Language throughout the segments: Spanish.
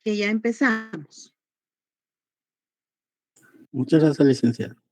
Que ya empezamos. Muchas gracias, licenciada.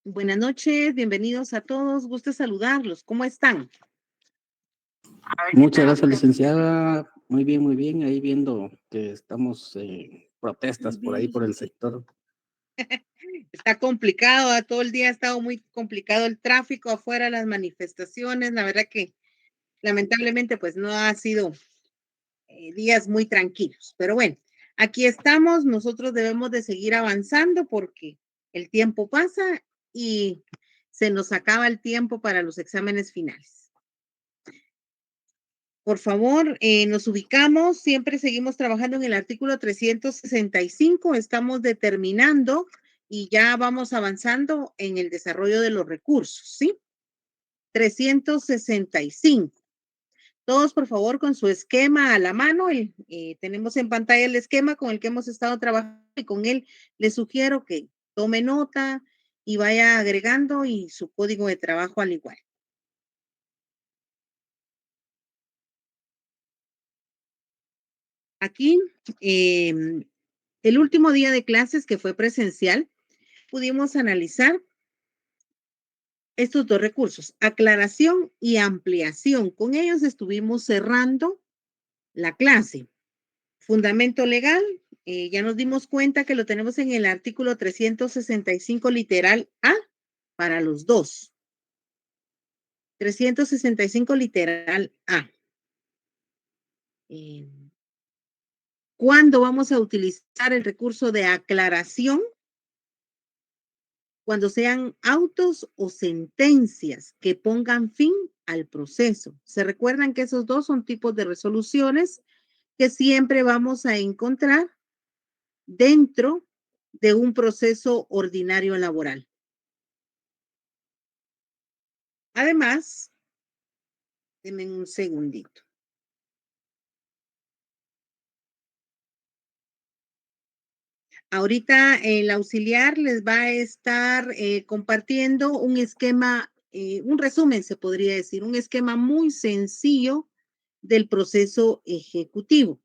Buenas noches, bienvenidos a todos. Gusto saludarlos. ¿Cómo están? Muchas gracias, licenciada. Muy bien, muy bien. Ahí viendo que estamos protestas por ahí, por el sector. Está complicado, todo el día ha estado muy complicado el tráfico afuera, las manifestaciones. La verdad que lamentablemente pues no ha sido días muy tranquilos. Pero bueno, aquí estamos. Nosotros debemos de seguir avanzando porque el tiempo pasa y se nos acaba el tiempo para los exámenes finales. Por favor, nos ubicamos, siempre seguimos trabajando en el artículo 365, estamos determinando y ya vamos avanzando en el desarrollo de los recursos, ¿sí? 365. Todos, por favor, con su esquema a la mano. Tenemos en pantalla el esquema con el que hemos estado trabajando y con él les sugiero que tome nota y vaya agregando y su código de trabajo al igual. Aquí, el último día de clases que fue presencial, pudimos analizar estos dos recursos, aclaración y ampliación. Con ellos estuvimos cerrando la clase. Fundamento legal, ya nos dimos cuenta que lo tenemos en el artículo 365 literal A para los dos. 365 literal A. ¿Cuándo vamos a utilizar el recurso de aclaración? Cuando sean autos o sentencias que pongan fin al proceso. Se recuerdan que esos dos son tipos de resoluciones que siempre vamos a encontrar dentro de un proceso ordinario laboral. Además, denme un segundito. Ahorita el auxiliar les va a estar compartiendo un esquema, un resumen, se podría decir, un esquema muy sencillo del proceso ejecutivo.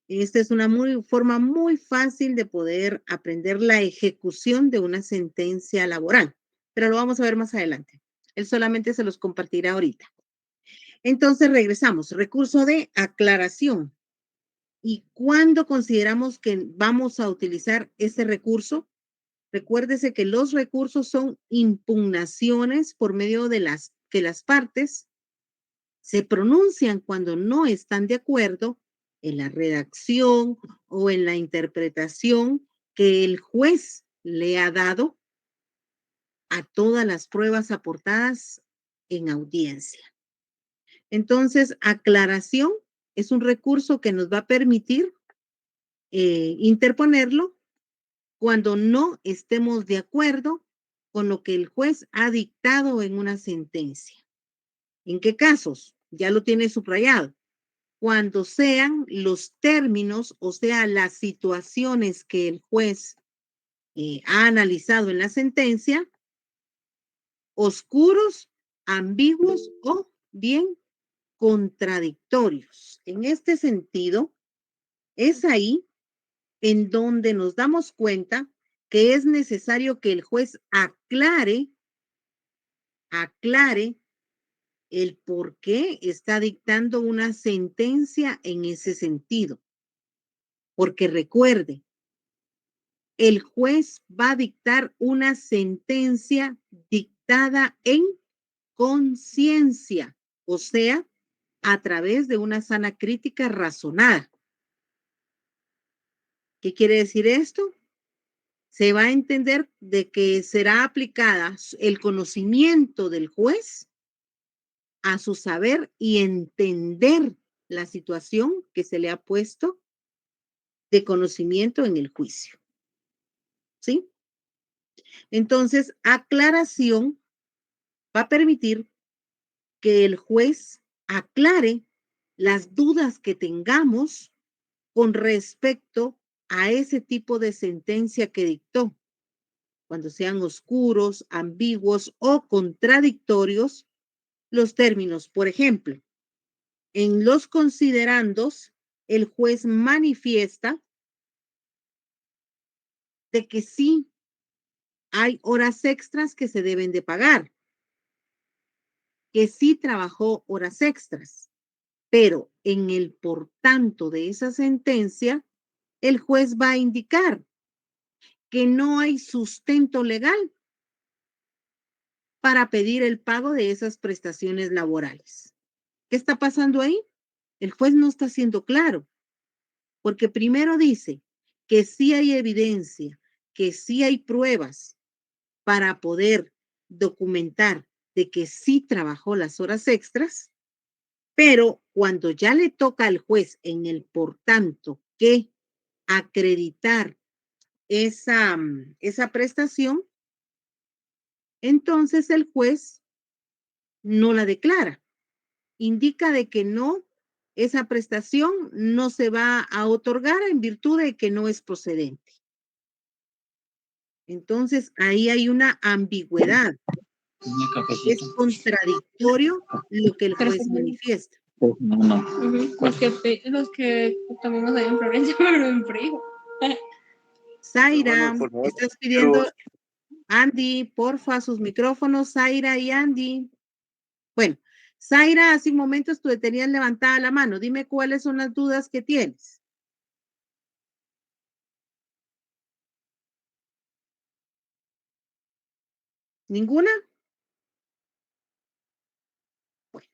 Esta es una forma muy fácil de poder aprender la ejecución de una sentencia laboral, pero lo vamos a ver más adelante. Él solamente se los compartirá ahorita. Entonces regresamos. Recurso de aclaración. ¿Y cuándo consideramos que vamos a utilizar ese recurso? Recuérdese que los recursos son impugnaciones por medio de las que las partes se pronuncian cuando no están de acuerdo en la redacción o en la interpretación que el juez le ha dado a todas las pruebas aportadas en audiencia. Entonces, aclaración es un recurso que nos va a permitir interponerlo cuando no estemos de acuerdo con lo que el juez ha dictado en una sentencia. ¿En qué casos? Ya lo tiene subrayado. Cuando sean los términos, o sea, las situaciones que el juez ha analizado en la sentencia, oscuros, ambiguos o bien contradictorios. En este sentido, es ahí en donde nos damos cuenta que es necesario que el juez aclare el por qué está dictando una sentencia en ese sentido. Porque recuerde, el juez va a dictar una sentencia dictada en conciencia, o sea, a través de una sana crítica razonada. ¿Qué quiere decir esto? Se va a entender de que será aplicada el conocimiento del juez a su saber y entender la situación que se le ha puesto de conocimiento en el juicio. ¿Sí? Entonces, aclaración va a permitir que el juez aclare las dudas que tengamos con respecto a ese tipo de sentencia que dictó, cuando sean oscuros, ambiguos o contradictorios los términos. Por ejemplo, en los considerandos, el juez manifiesta de que sí hay horas extras que se deben de pagar, que sí trabajó horas extras, pero en el por tanto de esa sentencia, el juez va a indicar que no hay sustento legal para pedir el pago de esas prestaciones laborales. ¿Qué está pasando ahí? El juez no está siendo claro, porque primero dice que sí hay evidencia, que sí hay pruebas para poder documentar de que sí trabajó las horas extras, pero cuando ya le toca al juez en el por tanto que acreditar esa prestación, entonces el juez no la declara. Indica de que no, esa prestación no se va a otorgar en virtud de que no es procedente. Entonces, ahí hay una ambigüedad. Es contradictorio lo que el juez manifiesta. No. Los que tomamos ahí en Florencia, pero en frío. Zaira, estás pidiendo, Andy, porfa, sus micrófonos, Zaira y Andy. Bueno, Zaira, hace un momento tú tenías levantada la mano. Dime cuáles son las dudas que tienes. ¿Ninguna? Bueno,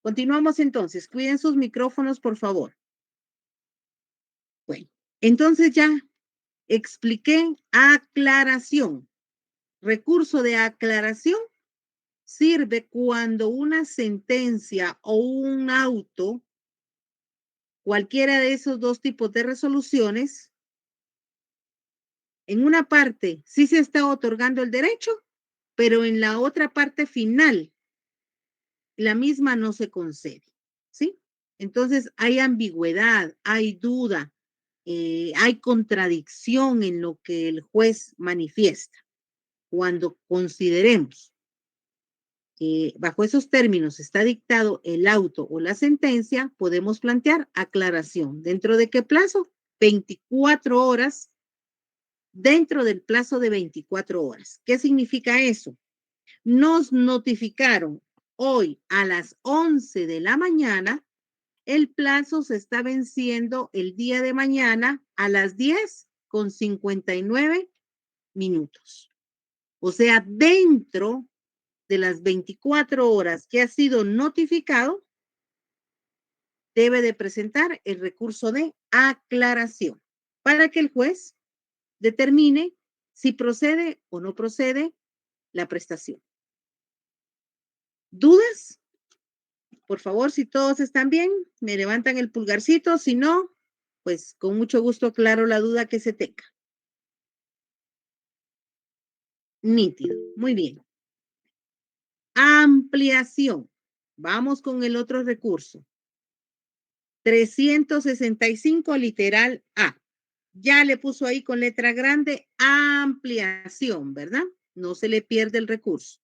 continuamos entonces. Cuiden sus micrófonos, por favor. Bueno, entonces ya expliqué aclaración. Recurso de aclaración sirve cuando una sentencia o un auto, cualquiera de esos dos tipos de resoluciones, en una parte sí se está otorgando el derecho, pero en la otra parte final, la misma no se concede, ¿sí? Entonces hay ambigüedad, hay duda, hay contradicción en lo que el juez manifiesta. Cuando consideremos que bajo esos términos está dictado el auto o la sentencia, podemos plantear aclaración. ¿Dentro de qué plazo? 24 horas, dentro del plazo de 24 horas. ¿Qué significa eso? Nos notificaron hoy a las 11 de la mañana, el plazo se está venciendo el día de mañana a las 10:59. O sea, dentro de las 24 horas que ha sido notificado, debe de presentar el recurso de aclaración para que el juez determine si procede o no procede la prestación. ¿Dudas? Por favor, si todos están bien, me levantan el pulgarcito. Si no, pues con mucho gusto aclaro la duda que se tenga. Nítido. Muy bien. Ampliación. Vamos con el otro recurso. 365 literal A. Ya le puso ahí con letra grande ampliación, ¿verdad? No se le pierde el recurso.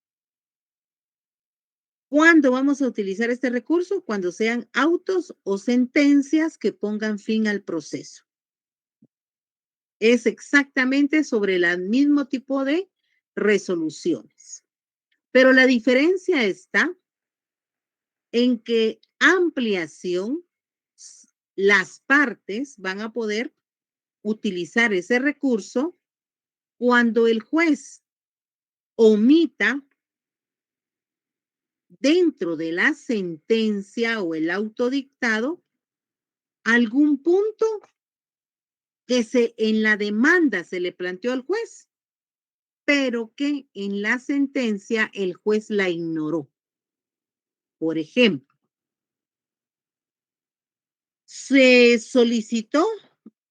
¿Cuándo vamos a utilizar este recurso? Cuando sean autos o sentencias que pongan fin al proceso. Es exactamente sobre el mismo tipo de resoluciones. Pero la diferencia está en que ampliación, las partes van a poder utilizar ese recurso cuando el juez omita dentro de la sentencia o el autodictado algún punto que en la demanda se le planteó al juez, pero que en la sentencia el juez la ignoró. Por ejemplo, se solicitó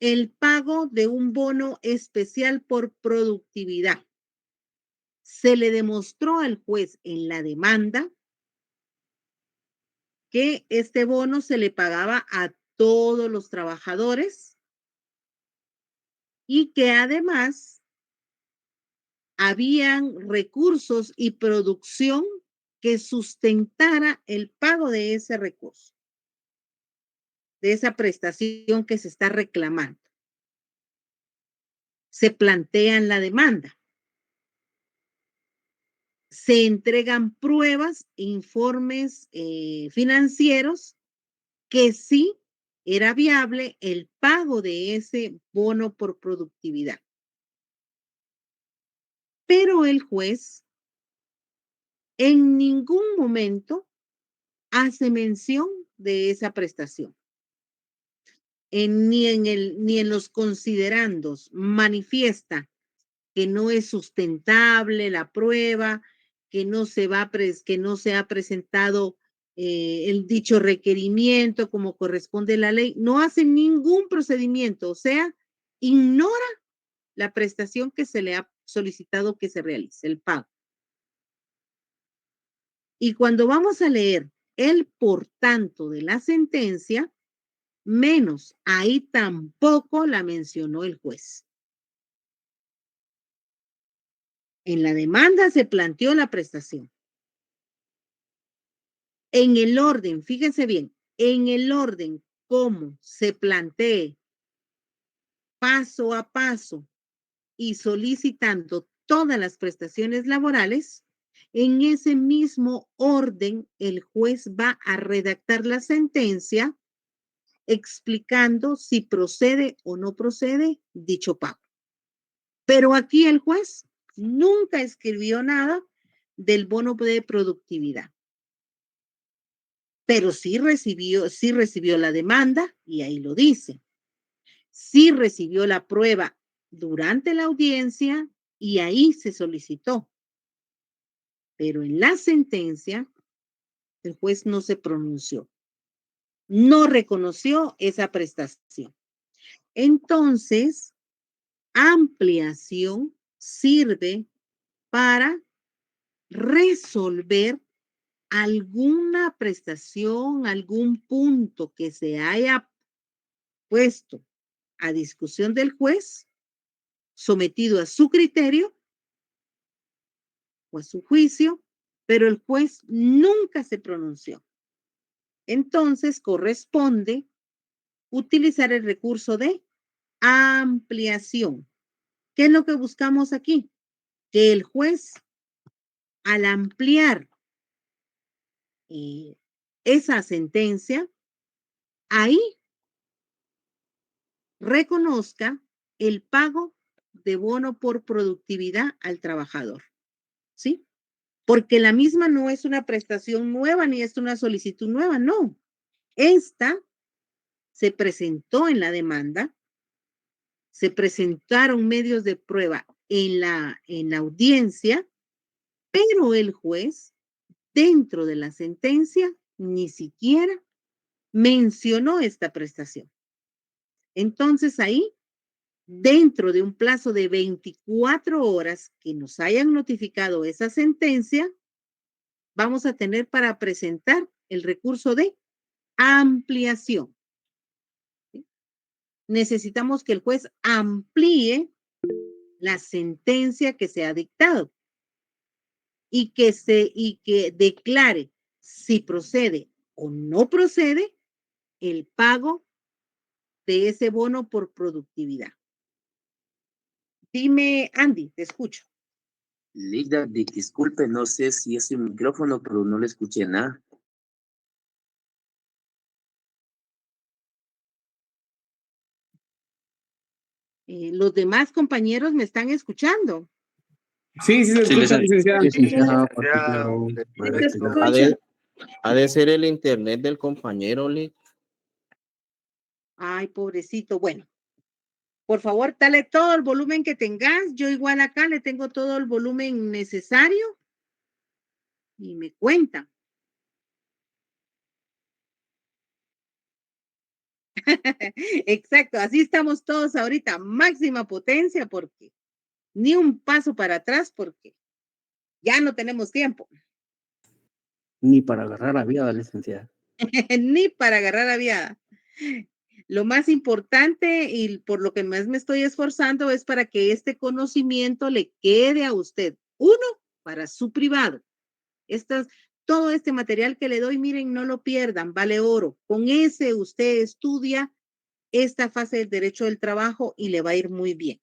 el pago de un bono especial por productividad. Se le demostró al juez en la demanda que este bono se le pagaba a todos los trabajadores y que además habían recursos y producción que sustentara el pago de ese recurso, de esa prestación que se está reclamando. Se plantea en la demanda. Se entregan pruebas e informes financieros que sí era viable el pago de ese bono por productividad. Pero el juez en ningún momento hace mención de esa prestación. Ni en los considerandos manifiesta que no es sustentable la prueba, que no se ha presentado el dicho requerimiento como corresponde a la ley, no hace ningún procedimiento, o sea, ignora la prestación que se le ha solicitado que se realice, el pago. Y cuando vamos a leer el por tanto de la sentencia, menos, ahí tampoco la mencionó el juez. En la demanda se planteó la prestación. En el orden, fíjense bien, en el orden como se plantee paso a paso y solicitando todas las prestaciones laborales, en ese mismo orden el juez va a redactar la sentencia explicando si procede o no procede dicho pago. Pero aquí el juez nunca escribió nada del bono de productividad. Pero sí recibió la demanda y ahí lo dice. Sí recibió la prueba durante la audiencia y ahí se solicitó. Pero en la sentencia, el juez no se pronunció. No reconoció esa prestación. Entonces, ampliación sirve para resolver alguna prestación, algún punto que se haya puesto a discusión del juez, sometido a su criterio o a su juicio, pero el juez nunca se pronunció. Entonces corresponde utilizar el recurso de ampliación. ¿Qué es lo que buscamos aquí? Que el juez, al ampliar esa sentencia, ahí reconozca el pago de bono por productividad al trabajador, ¿sí? Porque la misma no es una prestación nueva ni es una solicitud nueva, no. Esta se presentó en la demanda, se presentaron medios de prueba en la audiencia, pero el juez, dentro de la sentencia, ni siquiera mencionó esta prestación. Entonces ahí, dentro de un plazo de 24 horas que nos hayan notificado esa sentencia, vamos a tener para presentar el recurso de ampliación. ¿Sí? Necesitamos que el juez amplíe la sentencia que se ha dictado y que declare si procede o no procede el pago de ese bono por productividad. Dime, Andy, te escucho. Ligda, disculpe, no sé si es el micrófono, pero no le escuché nada. Los demás compañeros me están escuchando. Sí, sí se Sí, escucha, licenciada. licenciada, porque claro, ¿Sí a te ver, escucha? Ha de ser el internet del compañero, Lick. Ay, pobrecito. Bueno, por favor, dale todo el volumen que tengas. Yo igual acá le tengo todo el volumen necesario y me cuenta. Exacto, así estamos todos ahorita, máxima potencia, porque ni un paso para atrás, porque ya no tenemos tiempo, ni para agarrar la vida, licenciada. ni para agarrar la viada. Lo más importante y por lo que más me estoy esforzando es para que este conocimiento le quede a usted. Uno, para su privado. Todo este material que le doy, miren, no lo pierdan, vale oro. Con ese usted estudia esta fase del derecho del trabajo y le va a ir muy bien.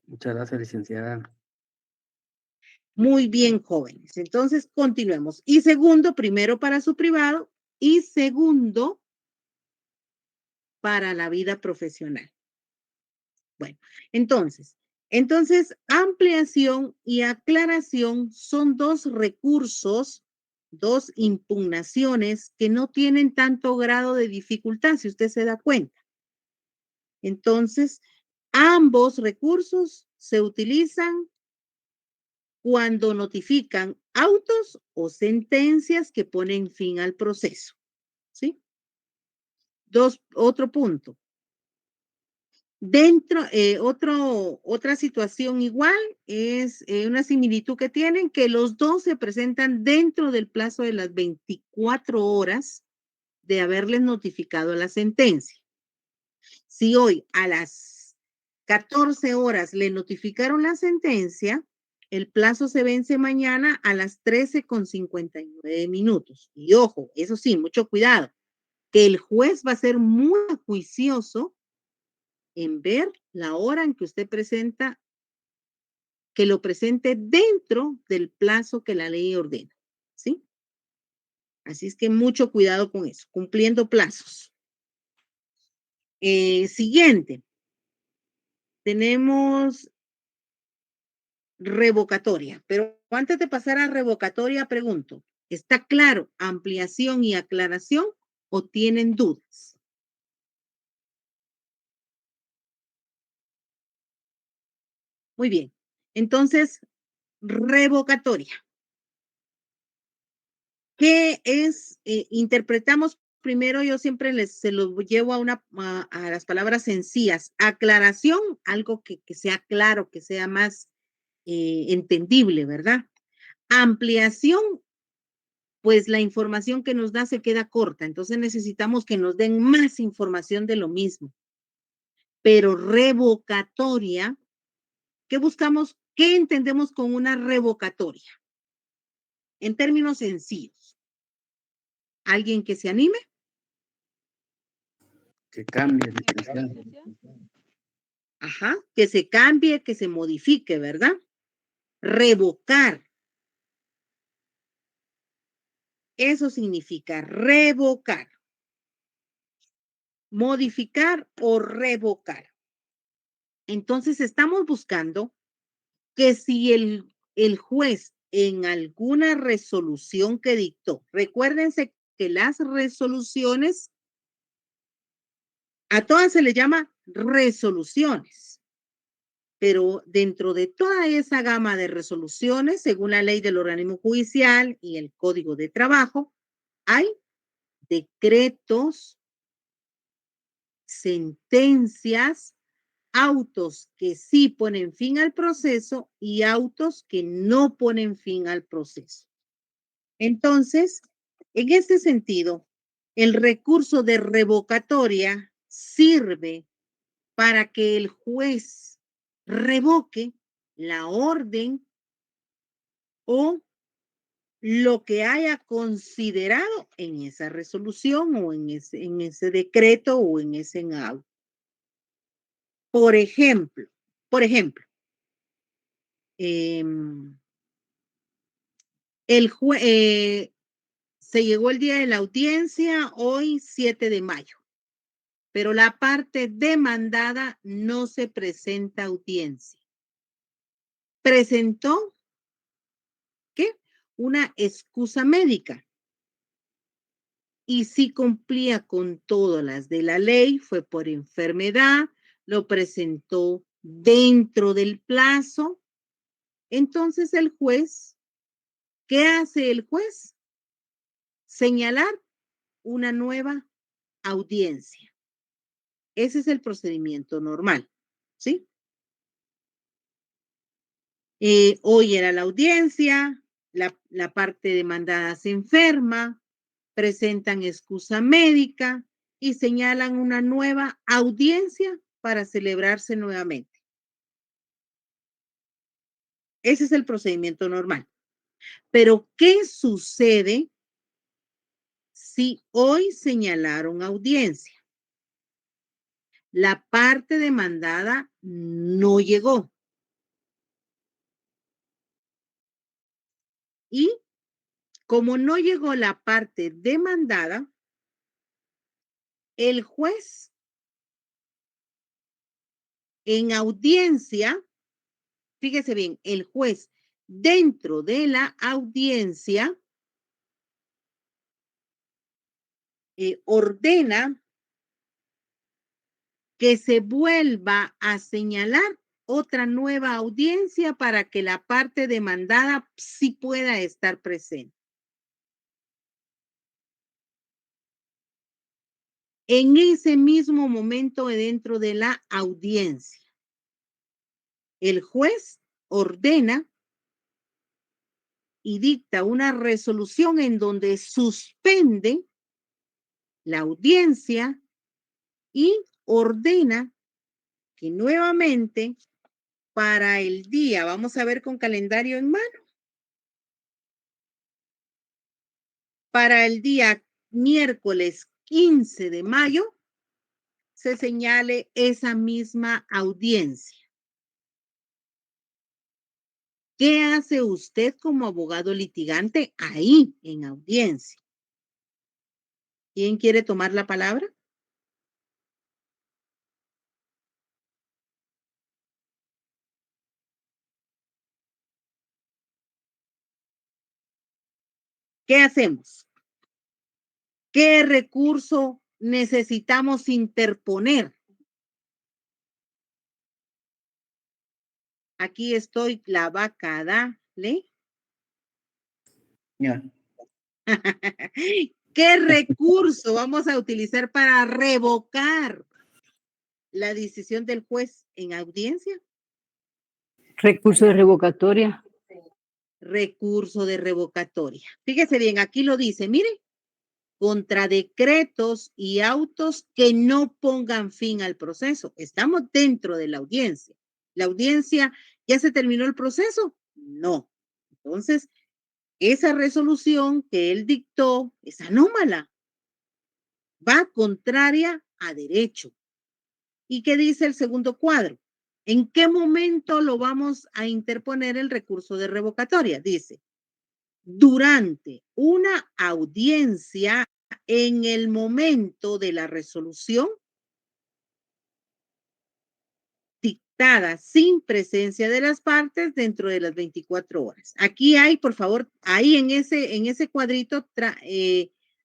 Muchas gracias, licenciada. Muy bien, jóvenes. Entonces, continuemos. Y segundo, primero para su privado y segundo para la vida profesional. Bueno, entonces, ampliación y aclaración son dos recursos, dos impugnaciones que no tienen tanto grado de dificultad, si usted se da cuenta. Entonces, ambos recursos se utilizan cuando notifican autos o sentencias que ponen fin al proceso. ¿Sí? Otro punto. Otra situación igual es una similitud que tienen, que los dos se presentan dentro del plazo de las 24 horas de haberles notificado la sentencia. Si hoy a las 14 horas le notificaron la sentencia, el plazo se vence mañana a las 13:59. Y ojo, eso sí, mucho cuidado, que el juez va a ser muy juicioso en ver la hora en que usted presenta, que lo presente dentro del plazo que la ley ordena, ¿sí? Así es que mucho cuidado con eso, cumpliendo plazos. Siguiente, tenemos revocatoria, pero antes de pasar a revocatoria, pregunto, ¿está claro ampliación y aclaración o tienen dudas? Muy bien, entonces, revocatoria. ¿Qué es? Interpretamos primero, yo siempre se lo llevo a las palabras sencillas. Aclaración, algo que sea claro, que sea más entendible, ¿verdad? Ampliación, pues la información que nos da se queda corta, entonces necesitamos que nos den más información de lo mismo. Pero revocatoria, ¿qué buscamos? ¿Qué entendemos con una revocatoria? En términos sencillos. ¿Alguien que se anime? Que cambie, licenciada. Ajá, que se cambie, que se modifique, ¿verdad? Revocar. Eso significa revocar. Modificar o revocar. Entonces estamos buscando que si el juez en alguna resolución que dictó, recuérdense que las resoluciones, a todas se le llama resoluciones, pero dentro de toda esa gama de resoluciones, según la ley del organismo judicial y el Código de Trabajo, hay decretos, sentencias, autos que sí ponen fin al proceso y autos que no ponen fin al proceso. Entonces, en este sentido, el recurso de revocatoria sirve para que el juez revoque la orden o lo que haya considerado en esa resolución o en ese decreto o en ese auto. Por ejemplo, eh, se llegó el día de la audiencia hoy 7 de mayo, pero la parte demandada no se presenta a audiencia. Presentó, ¿qué? Una excusa médica. Y si cumplía con todas las de la ley, fue por enfermedad, lo presentó dentro del plazo. Entonces el juez, ¿qué hace el juez? Señalar una nueva audiencia. Ese es el procedimiento normal, ¿sí? Hoy era la audiencia, la parte demandada se enferma, presentan excusa médica y señalan una nueva audiencia para celebrarse nuevamente. Ese es el procedimiento normal. Pero, ¿qué sucede si hoy señalaron audiencia? La parte demandada no llegó. Y como no llegó la parte demandada, el juez en audiencia, fíjese bien, el juez dentro de la audiencia ordena que se vuelva a señalar otra nueva audiencia para que la parte demandada sí pueda estar presente. En ese mismo momento dentro de la audiencia, el juez ordena y dicta una resolución en donde suspende la audiencia y ordena que nuevamente para el día, vamos a ver con calendario en mano, para el día miércoles 15 de mayo, se señale esa misma audiencia. ¿Qué hace usted como abogado litigante ahí en audiencia? ¿Quién quiere tomar la palabra? ¿Qué hacemos? ¿Qué recurso necesitamos interponer? Aquí estoy, la vaca, dale. Ya. ¿Qué recurso vamos a utilizar para revocar la decisión del juez en audiencia? Recurso de revocatoria. Recurso de revocatoria. Fíjese bien, aquí lo dice, mire, contra decretos y autos que no pongan fin al proceso. Estamos dentro de la audiencia. ¿La audiencia ya se terminó el proceso? No. Entonces, esa resolución que él dictó es anómala. Va contraria a derecho. ¿Y qué dice el segundo cuadro? ¿En qué momento lo vamos a interponer el recurso de revocatoria? Dice, durante una audiencia en el momento de la resolución dictada sin presencia de las partes dentro de las 24 horas. Aquí hay, por favor, ahí en ese cuadrito,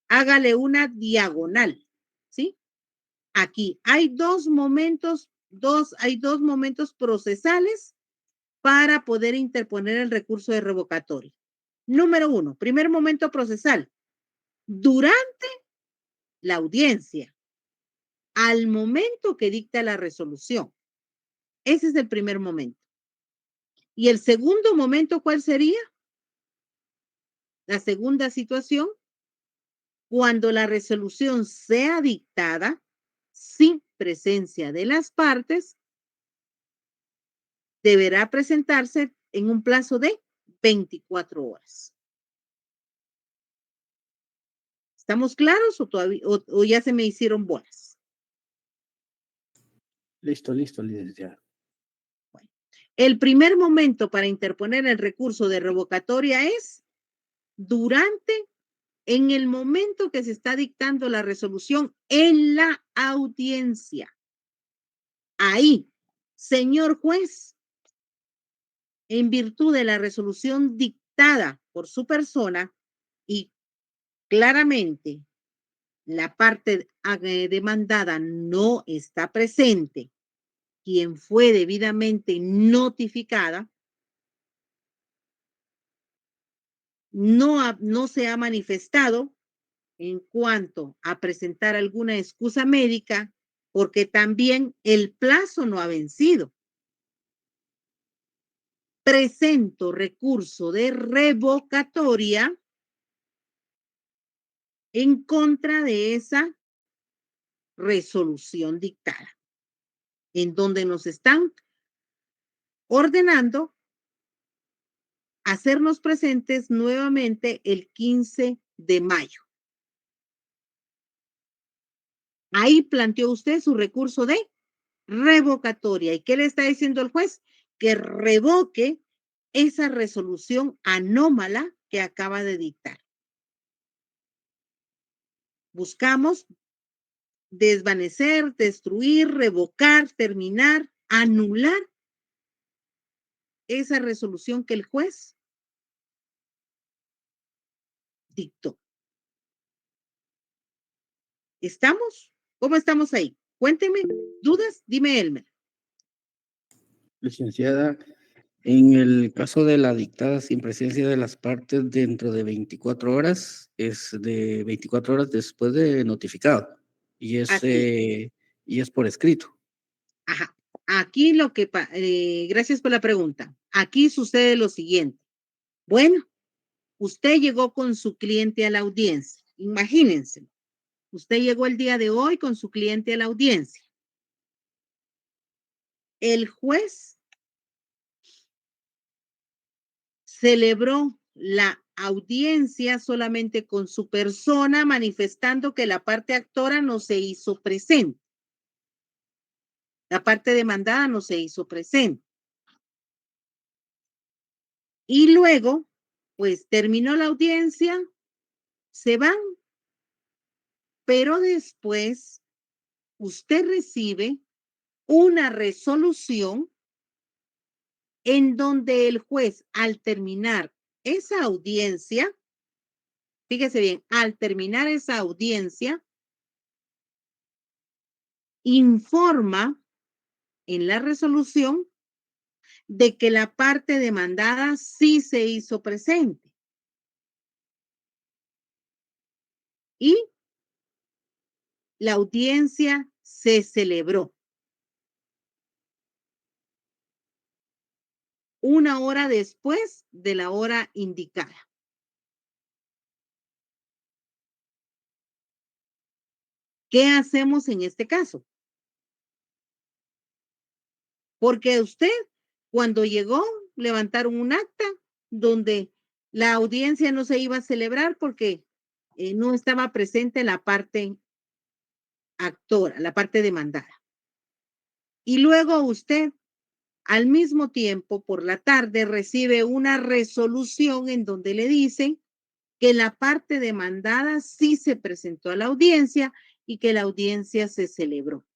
hágale una diagonal, ¿sí? Aquí hay dos momentos procesales para poder interponer el recurso de revocatoria. Número 1, primer momento procesal, durante la audiencia, al momento que dicta la resolución. Ese es el primer momento. ¿Y el segundo momento cuál sería? La segunda situación, cuando la resolución sea dictada sin presencia de las partes, deberá presentarse en un plazo de 24 horas. ¿Estamos claros o todavía o ya se me hicieron bolas? Listo, licenciado. Bueno, el primer momento para interponer el recurso de revocatoria es durante en el momento que se está dictando la resolución en la audiencia. Ahí, señor juez, en virtud de la resolución dictada por su persona y claramente la parte demandada no está presente, quien fue debidamente notificada, no se ha manifestado en cuanto a presentar alguna excusa médica, porque también el plazo no ha vencido. Presento recurso de revocatoria en contra de esa resolución dictada, en donde nos están ordenando hacernos presentes nuevamente el 15 de mayo. Ahí planteó usted su recurso de revocatoria. ¿Y qué le está diciendo el juez? Que revoque esa resolución anómala que acaba de dictar. Buscamos desvanecer, destruir, revocar, terminar, anular esa resolución que el juez dictó. ¿Estamos? ¿Cómo estamos ahí? Cuénteme. ¿Dudas? Dime, Elmer. Licenciada, en el caso de la dictada sin presencia de las partes dentro de 24 horas, es de 24 horas después de notificado y es por escrito. Ajá. Aquí gracias por la pregunta. Aquí sucede lo siguiente. Bueno, usted llegó con su cliente a la audiencia. Imagínense. Usted llegó el día de hoy con su cliente a la audiencia. El juez celebró la audiencia solamente con su persona, manifestando que la parte actora no se hizo presente. La parte demandada no se hizo presente. Y luego, pues terminó la audiencia, se van, pero después usted recibe una resolución en donde el juez, al terminar esa audiencia, fíjese bien, al terminar esa audiencia, informa en la resolución de que la parte demandada sí se hizo presente. Y la audiencia se celebró. Una hora después de la hora indicada. ¿Qué hacemos en este caso? Porque usted, cuando llegó, levantaron un acta donde la audiencia no se iba a celebrar porque no estaba presente la parte actora, la parte demandada. Y luego usted, al mismo tiempo, por la tarde, recibe una resolución en donde le dicen que la parte demandada sí se presentó a la audiencia y que la audiencia se celebró.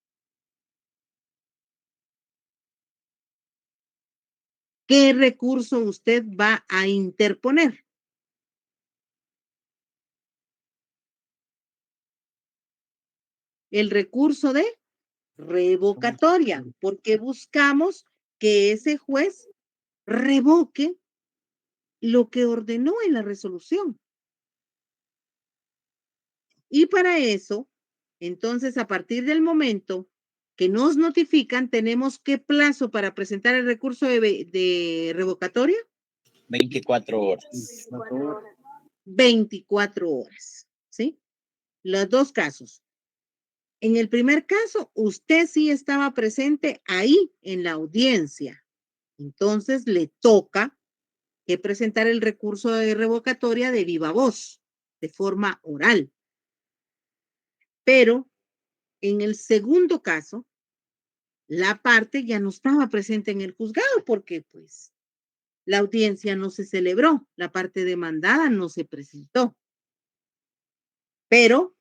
¿Qué recurso usted va a interponer? El recurso de revocatoria, porque buscamos que ese juez revoque lo que ordenó en la resolución. Y para eso, entonces, a partir del momento que nos notifican, tenemos ¿qué plazo para presentar el recurso de revocatoria? 24 horas. 24 horas, ¿sí? Los dos casos. En el primer caso, usted sí estaba presente ahí en la audiencia. Entonces, le toca que presentar el recurso de revocatoria de viva voz, de forma oral. Pero en el segundo caso, la parte ya no estaba presente en el juzgado porque, pues, la audiencia no se celebró, la parte demandada no se presentó. Pero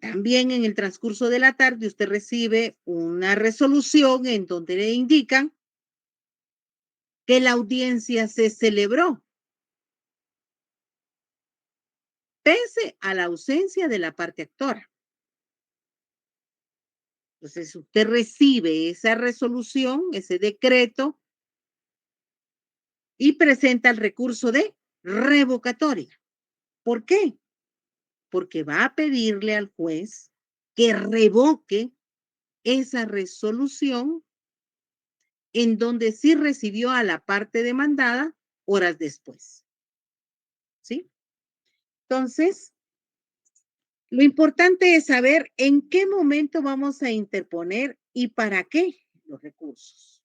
también en el transcurso de la tarde usted recibe una resolución en donde le indican que la audiencia se celebró pese a la ausencia de la parte actora. Entonces, usted recibe esa resolución, ese decreto, y presenta el recurso de revocatoria. ¿Por qué? Porque va a pedirle al juez que revoque esa resolución en donde sí recibió a la parte demandada horas después. ¿Sí? Entonces, lo importante es saber en qué momento vamos a interponer y para qué los recursos.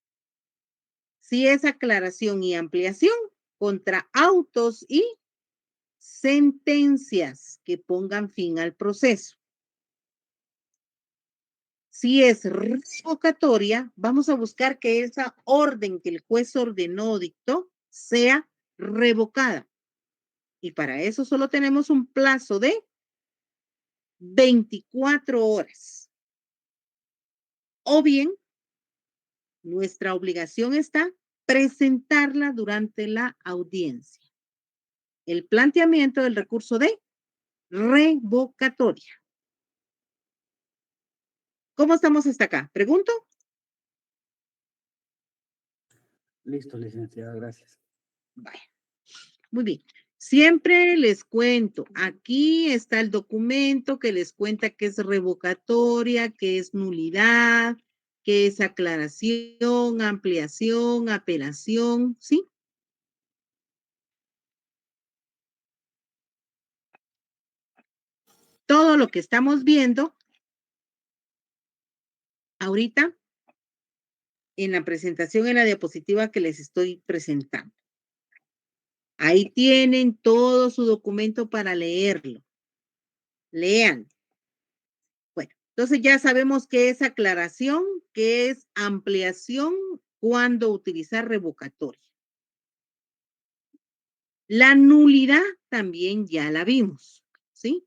Si es aclaración y ampliación contra autos y sentencias que pongan fin al proceso. Si es revocatoria, vamos a buscar que esa orden que el juez ordenó o dictó sea revocada. Y para eso solo tenemos un plazo de 24 horas. O bien, nuestra obligación está presentarla durante la audiencia. El planteamiento del recurso de revocatoria. ¿Cómo estamos hasta acá? ¿Pregunto? Listo, licenciada, gracias. Vaya. Muy bien. Siempre les cuento, aquí está el documento que les cuenta que es revocatoria, que es nulidad, que es aclaración, ampliación, apelación, ¿sí? Todo lo que estamos viendo ahorita en la presentación, en la diapositiva que les estoy presentando. Ahí tienen todo su documento para leerlo. Lean. Bueno, entonces ya sabemos qué es aclaración, qué es ampliación, cuándo utilizar revocatoria. La nulidad también ya la vimos, ¿sí?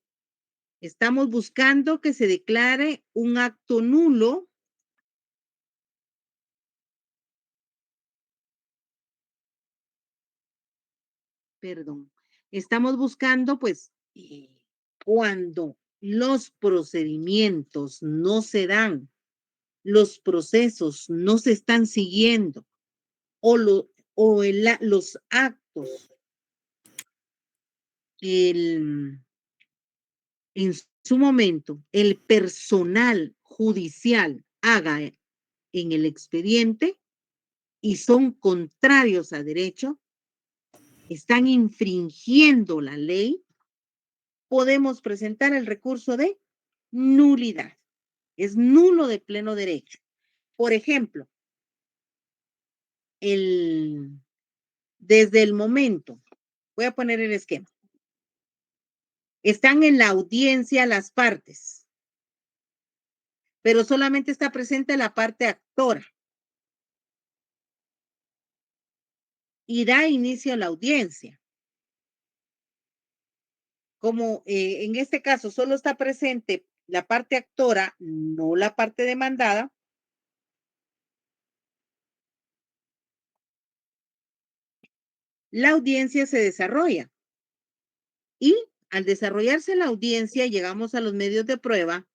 Estamos buscando que se declare un acto nulo perdón, estamos buscando, pues, cuando los procedimientos no se dan, los procesos no se están siguiendo, los actos, en su momento, el personal judicial haga en el expediente y son contrarios a derecho, están infringiendo la ley, podemos presentar el recurso de nulidad. Es nulo de pleno derecho. Por ejemplo, desde el momento, voy a poner el esquema, están en la audiencia las partes, pero solamente está presente la parte actora y da inicio a la audiencia. Como en este caso solo está presente la parte actora, no la parte demandada, la audiencia se desarrolla. Y al desarrollarse la audiencia, llegamos a los medios de prueba,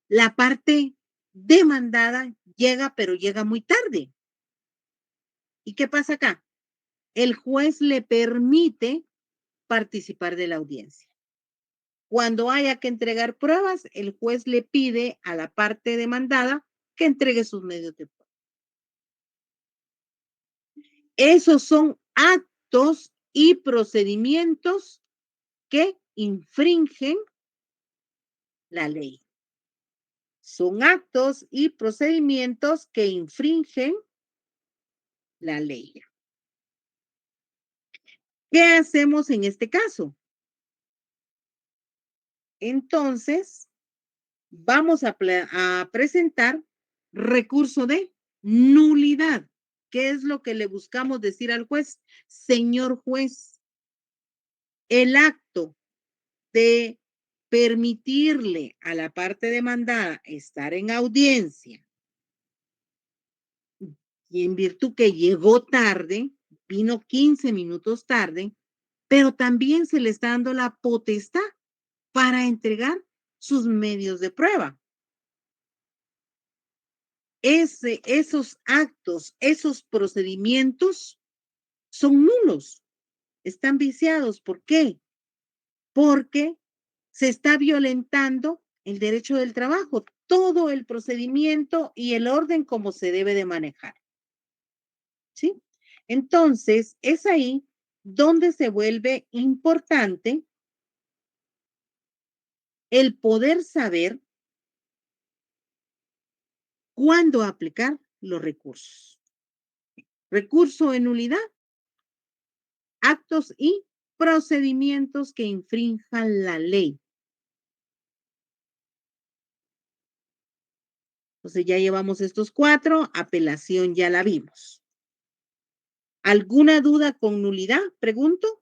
la parte demandada llega, pero llega muy tarde. ¿Y qué pasa acá? El juez le permite participar de la audiencia. Cuando haya que entregar pruebas, el juez le pide a la parte demandada que entregue sus medios de prueba. Esos son actos y procedimientos que infringen la ley. Son actos y procedimientos que infringen la ley. ¿Qué hacemos en este caso? Entonces, vamos a presentar recurso de nulidad. ¿Qué es lo que le buscamos decir al juez? Señor juez, el acto de permitirle a la parte demandada estar en audiencia y en virtud que llegó tarde, vino 15 minutos tarde, pero también se le está dando la potestad para entregar sus medios de prueba. Esos actos, esos procedimientos son nulos, están viciados. ¿Por qué? Porque se está violentando el derecho del trabajo, todo el procedimiento y el orden como se debe de manejar. ¿Sí? Entonces, es ahí donde se vuelve importante el poder saber cuándo aplicar los recursos. Recurso en nulidad, actos y procedimientos que infrinjan la ley. Entonces ya llevamos estos 4, apelación ya la vimos. ¿Alguna duda con nulidad? Pregunto.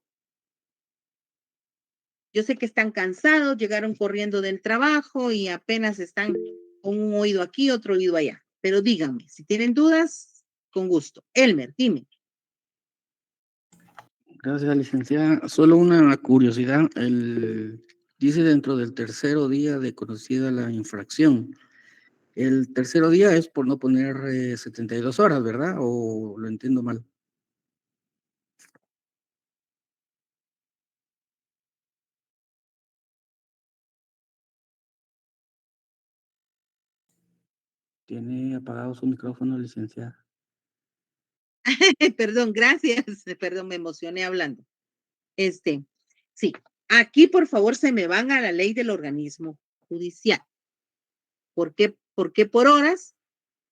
Yo sé que están cansados, llegaron corriendo del trabajo y apenas están con un oído aquí, otro oído allá. Pero díganme, si tienen dudas, con gusto. Elmer, dime. Gracias, licenciada. Solo una curiosidad. Dice dentro del tercero día de conocida la infracción. El tercero día es por no poner 72 horas, ¿verdad? ¿O lo entiendo mal? Tiene apagado su micrófono, licenciada. Perdón, gracias. Perdón, me emocioné hablando. Sí, aquí por favor se me van a la ley del organismo judicial. ¿Por qué? ¿Por qué por horas?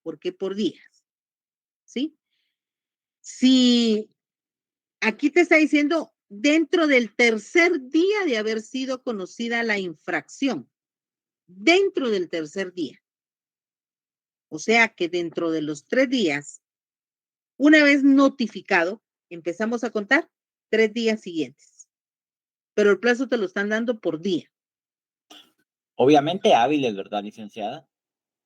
¿Por qué por días? ¿Sí? Si aquí te está diciendo dentro del tercer día de haber sido conocida la infracción, dentro del tercer día. O sea que dentro de los 3 días, una vez notificado, empezamos a contar 3 días siguientes. Pero el plazo te lo están dando por día. Obviamente hábiles, ¿verdad, licenciada?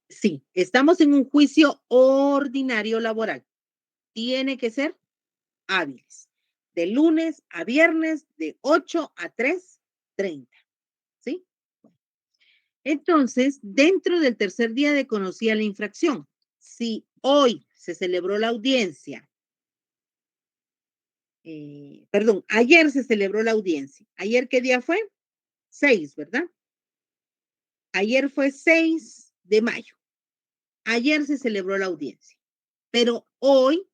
Sí, estamos en un juicio ordinario laboral. Tiene que ser hábiles. De lunes a viernes, de 8 a 3:30. ¿Sí? Entonces, dentro del tercer día de conocida la infracción, si hoy se celebró la audiencia, perdón, ayer se celebró la audiencia. ¿Ayer qué día fue? 6, ¿verdad? Ayer fue 6 de mayo. Ayer se celebró la audiencia. Pero hoy,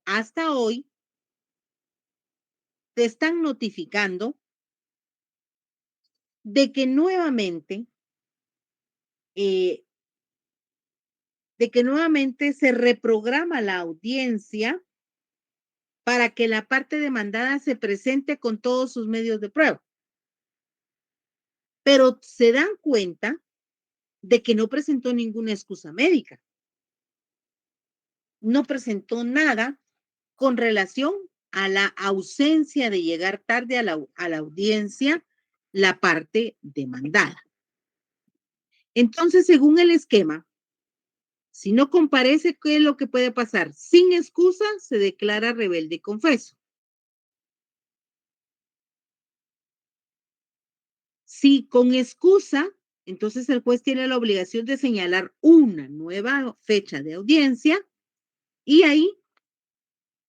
hasta hoy, te están notificando de que nuevamente, se reprograma la audiencia para que la parte demandada se presente con todos sus medios de prueba. Pero se dan cuenta de que no presentó ninguna excusa médica. No presentó nada con relación a la ausencia de llegar tarde a la audiencia la parte demandada. Entonces, según el esquema, si no comparece, ¿qué es lo que puede pasar? Sin excusa, se declara rebelde y confeso. Si con excusa, entonces el juez tiene la obligación de señalar una nueva fecha de audiencia y ahí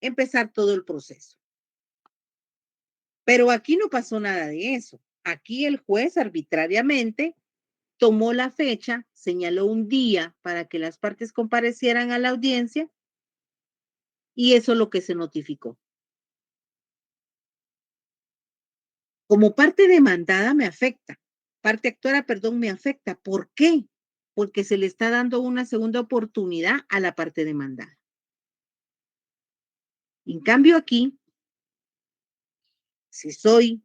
empezar todo el proceso. Pero aquí no pasó nada de eso. Aquí el juez arbitrariamente tomó la fecha, señaló un día para que las partes comparecieran a la audiencia y eso es lo que se notificó. Como parte demandada me afecta, parte actora, perdón, me afecta. ¿Por qué? Porque se le está dando una segunda oportunidad a la parte demandada. En cambio aquí, si soy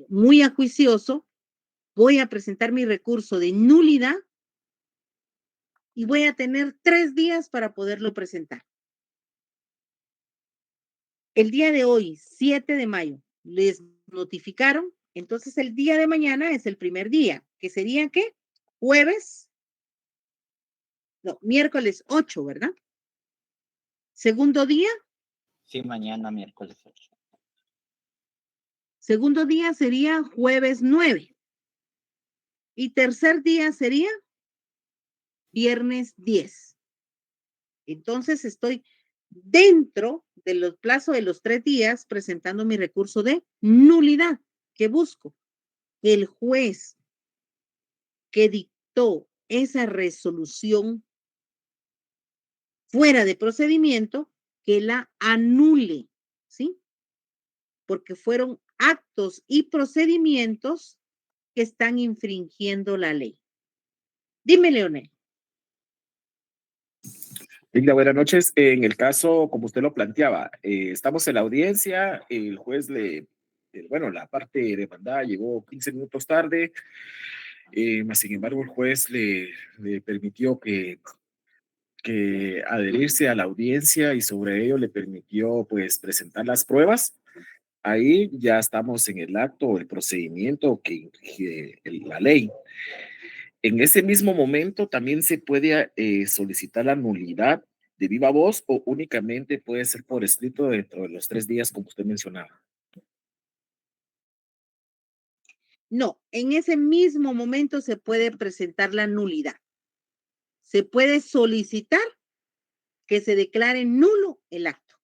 muy acuicioso, voy a presentar mi recurso de nulidad y voy a tener 3 días para poderlo presentar. El día de hoy, 7 de mayo, les notificaron Entonces, el día de mañana es el primer día, que sería, ¿qué? Miércoles 8, ¿verdad? Segundo día Sí, mañana miércoles 8. sería jueves 9. Y tercer día sería viernes 10. Entonces, estoy dentro de los plazos de los 3 días presentando mi recurso de nulidad. ¿Qué busco? El juez que dictó esa resolución fuera de procedimiento, que la anule, ¿sí? Porque fueron actos y procedimientos que están infringiendo la ley. Dime, Leonel. Linda, buenas noches. En el caso, como usted lo planteaba, estamos en la audiencia, el juez la parte demandada llegó 15 minutos tarde, mas sin embargo el juez le permitió que adherirse a la audiencia y sobre ello le permitió pues presentar las pruebas. Ahí ya estamos en el acto, el procedimiento que infringe la ley. En ese mismo momento también se puede solicitar la nulidad de viva voz o únicamente puede ser por escrito dentro de los 3 días, como usted mencionaba. No, en ese mismo momento se puede presentar la nulidad. Se puede solicitar que se declare nulo el acto.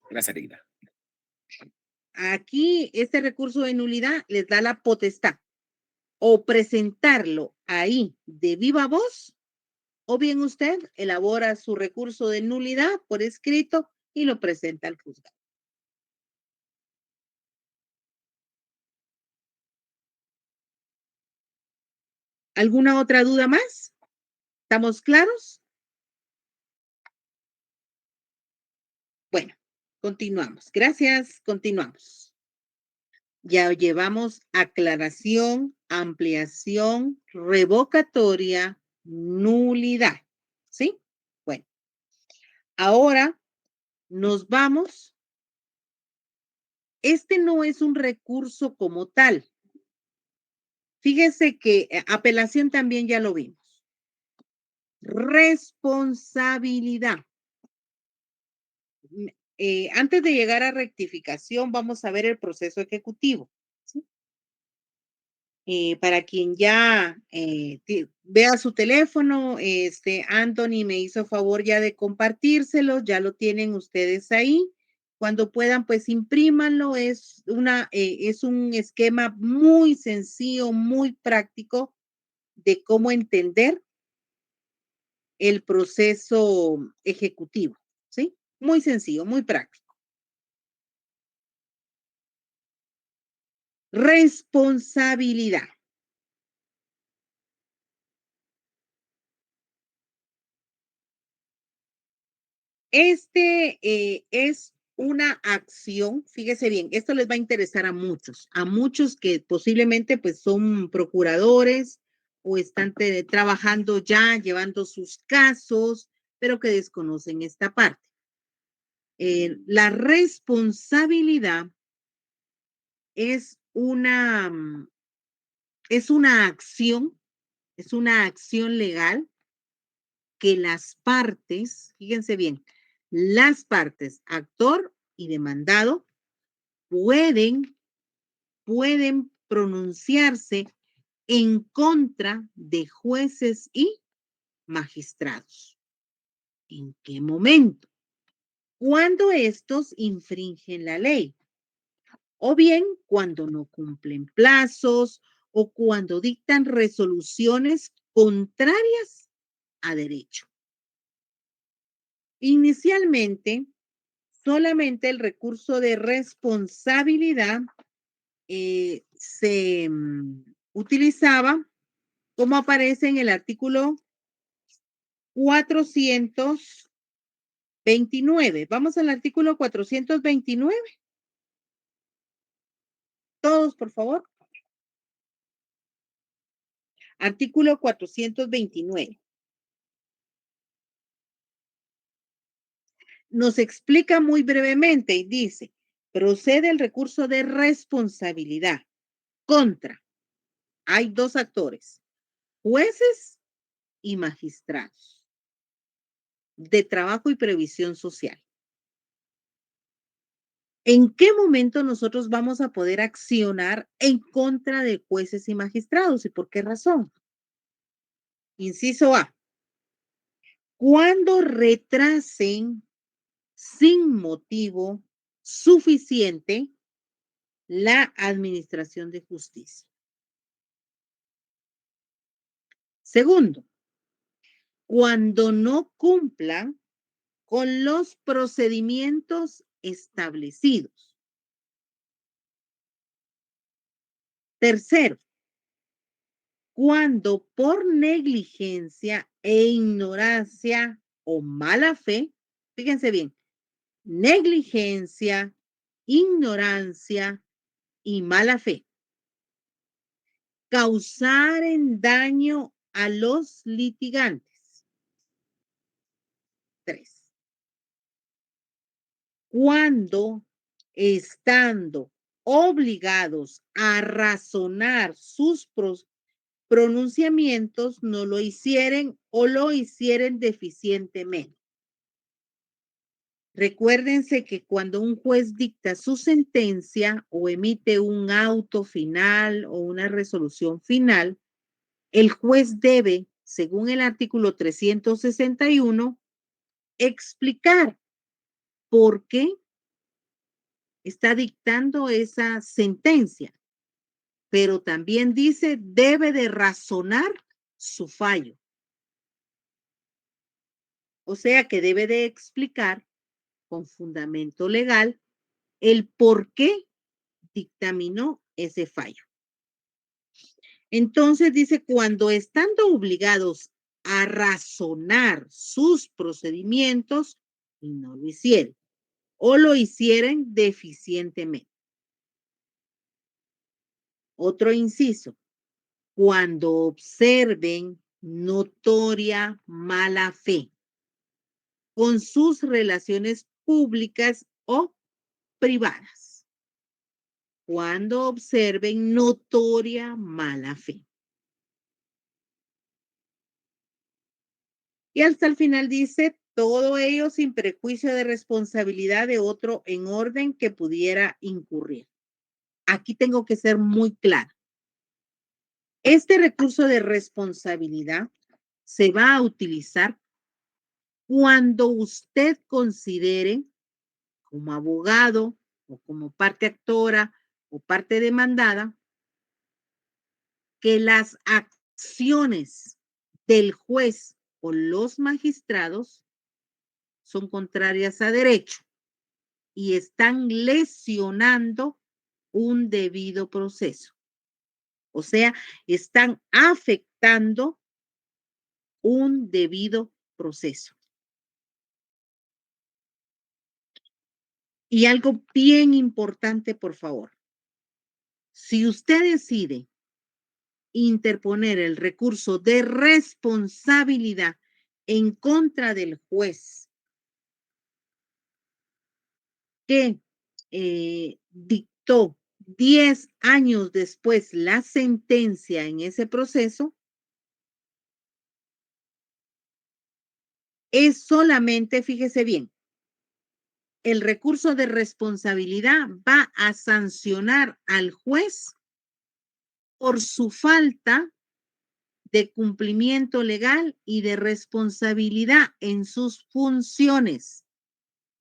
Gracias, Linda. Aquí, este recurso de nulidad les da la potestad o presentarlo ahí de viva voz, o bien usted elabora su recurso de nulidad por escrito y lo presenta al juzgado. ¿Alguna otra duda más? ¿Estamos claros? Bueno, continuamos. Gracias, continuamos. Ya llevamos aclaración, ampliación, revocatoria, nulidad. ¿Sí? Bueno, ahora nos vamos. Este no es un recurso como tal. Fíjese que apelación también ya lo vimos. Responsabilidad. Antes de llegar a rectificación, vamos a ver el proceso ejecutivo. ¿Sí? Para quien ya vea su teléfono, Anthony me hizo favor ya de compartírselo, ya lo tienen ustedes ahí. Cuando puedan, pues imprímanlo. Es un esquema muy sencillo, muy práctico de cómo entender el proceso ejecutivo, ¿sí? Muy sencillo, muy práctico. Responsabilidad. Es una acción, fíjese bien, esto les va a interesar a muchos que posiblemente pues son procuradores o están trabajando ya, llevando sus casos, pero que desconocen esta parte. La responsabilidad es una acción, es una acción legal que las partes, fíjense bien, las partes, actor y demandado, pueden pronunciarse en contra de jueces y magistrados. ¿En qué momento? Cuando estos infringen la ley, o bien cuando no cumplen plazos o cuando dictan resoluciones contrarias a derecho. Inicialmente, solamente el recurso de responsabilidad se utilizaba como aparece en el artículo 429. Vamos al artículo 429. Todos, por favor. Artículo 429. Nos explica muy brevemente y dice, procede el recurso de responsabilidad contra, hay dos actores, jueces y magistrados de trabajo y previsión social. ¿En qué momento nosotros vamos a poder accionar en contra de jueces y magistrados y por qué razón? Inciso A, cuando retrasen sin motivo suficiente la administración de justicia. Segundo, cuando no cumplan con los procedimientos establecidos. Tercero, cuando por negligencia e ignorancia o mala fe, fíjense bien, negligencia, ignorancia y mala fe, causaren daño a los litigantes. 3. Cuando, estando obligados a razonar sus pronunciamientos, no lo hicieren o lo hicieren deficientemente. Recuérdense que cuando un juez dicta su sentencia o emite un auto final o una resolución final, el juez debe, según el artículo 361, explicar por qué está dictando esa sentencia, pero también dice debe de razonar su fallo. O sea que debe de explicar con fundamento legal el por qué dictaminó ese fallo. Entonces dice, cuando estando obligados a razonar sus procedimientos y no lo hicieron, o lo hicieren deficientemente. Otro inciso, cuando observen notoria mala fe con sus relaciones públicas o privadas. Cuando observen notoria mala fe. Y hasta el final dice, todo ello sin prejuicio de responsabilidad de otro en orden que pudiera incurrir. Aquí tengo que ser muy clara. Este recurso de responsabilidad se va a utilizar cuando usted considere como abogado o como parte actora o parte demandada que las acciones del juez o los magistrados son contrarias a derecho y están lesionando un debido proceso. O sea, están afectando un debido proceso. Y algo bien importante, por favor. Si usted decide interponer el recurso de responsabilidad en contra del juez que dictó 10 años después la sentencia en ese proceso, es solamente, fíjese bien, el recurso de responsabilidad va a sancionar al juez por su falta de cumplimiento legal y de responsabilidad en sus funciones.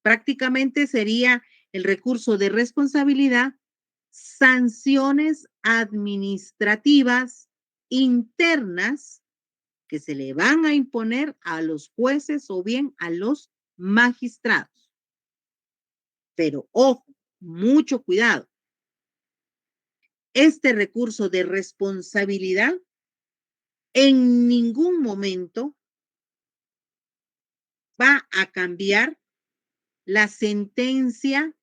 Prácticamente sería el recurso de responsabilidad, sanciones administrativas internas que se le van a imponer a los jueces o bien a los magistrados. Pero ojo, mucho cuidado. Este recurso de responsabilidad en ningún momento va a cambiar la sentencia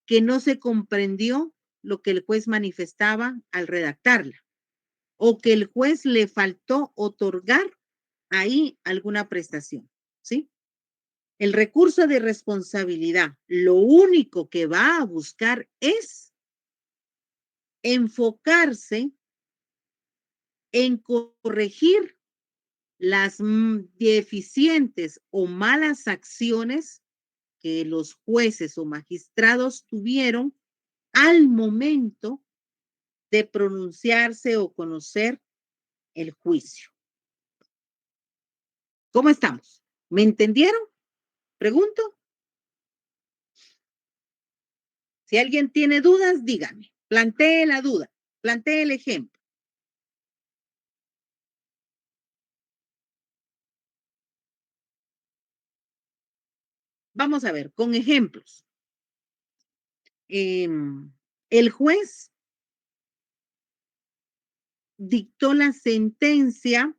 que no se comprendió lo que el juez manifestaba al redactarla o que el juez le faltó otorgar ahí alguna prestación, ¿sí? El recurso de responsabilidad, lo único que va a buscar es enfocarse en corregir las deficientes o malas acciones que los jueces o magistrados tuvieron al momento de pronunciarse o conocer el juicio. ¿Cómo estamos? ¿Me entendieron? Pregunto. Si alguien tiene dudas, dígame. Plantee la duda. Plantee el ejemplo. Vamos a ver, con ejemplos. El juez dictó la sentencia.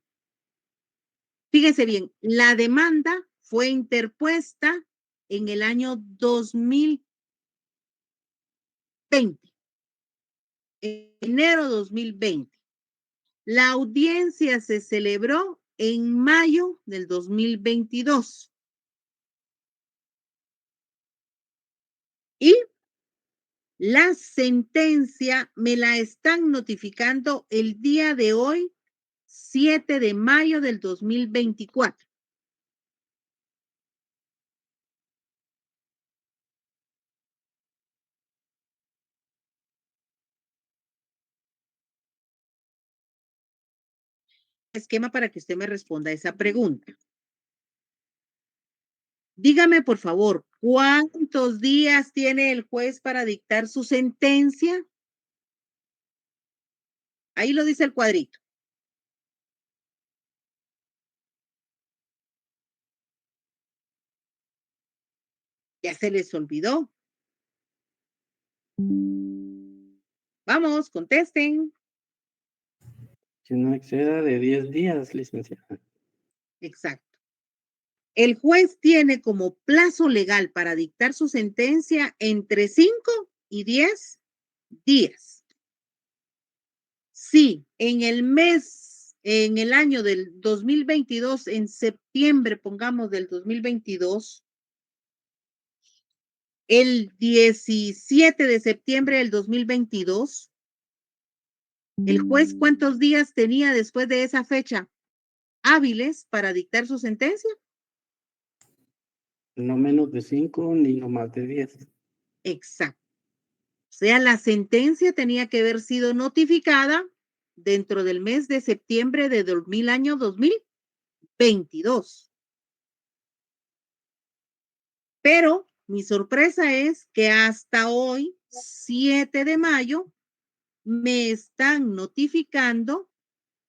Fíjese bien, la demanda fue interpuesta en el año 2020, enero 2020. La audiencia se celebró en mayo del 2022. Y la sentencia me la están notificando el día de hoy, 7 de mayo del 2024. Esquema para que usted me responda a esa pregunta. Dígame, por favor, ¿cuántos días tiene el juez para dictar su sentencia? Ahí lo dice el cuadrito. Ya se les olvidó. Vamos, contesten. Que no exceda de 10 días, licenciada. Exacto. El juez tiene como plazo legal para dictar su sentencia entre 5 y 10 días. Sí, en el año del 2022, en septiembre, pongamos del 2022, el 17 de septiembre del 2022, el juez, ¿cuántos días tenía después de esa fecha hábiles para dictar su sentencia? No menos de 5 ni no más de 10. Exacto. O sea, la sentencia tenía que haber sido notificada dentro del mes de septiembre del año 2022. Pero mi sorpresa es que hasta hoy, 7 de mayo, me están notificando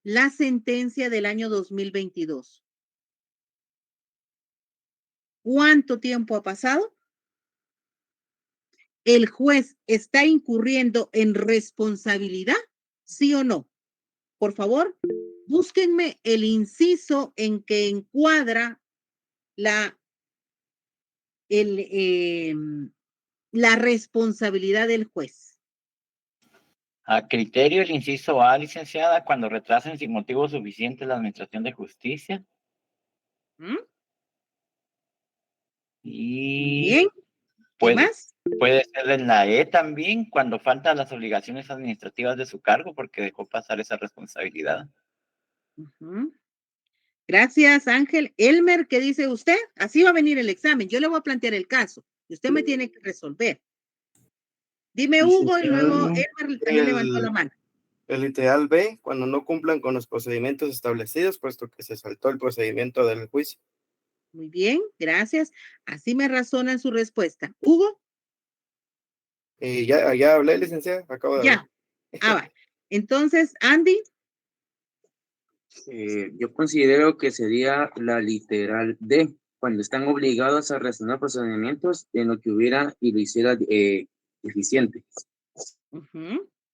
la sentencia del año 2022. ¿Cuánto tiempo ha pasado? ¿El juez está incurriendo en responsabilidad? ¿Sí o no? Por favor, búsquenme el inciso en que encuadra la responsabilidad del juez. A criterio el inciso A, licenciada, cuando retrasen sin motivo suficiente la administración de justicia. ¿Mm? Y Bien. ¿Qué más? Puede ser en la E también, cuando faltan las obligaciones administrativas de su cargo porque dejó pasar esa responsabilidad. Uh-huh. Gracias, Ángel. Elmer, ¿qué dice usted? Así va a venir el examen. Yo le voy a plantear el caso y usted me tiene que resolver. Dime, Hugo, y luego Elmer también levantó la mano. El literal B, cuando no cumplan con los procedimientos establecidos, puesto que se saltó el procedimiento del juicio. Muy bien, gracias. Así me razona en su respuesta. Hugo. Ya hablé, licenciada, acabo de hablar. Ya. Va. Entonces, Andy. Yo considero que sería la literal D, cuando están obligados a reaccionar procedimientos en lo que hubiera y lo hiciera eficiente.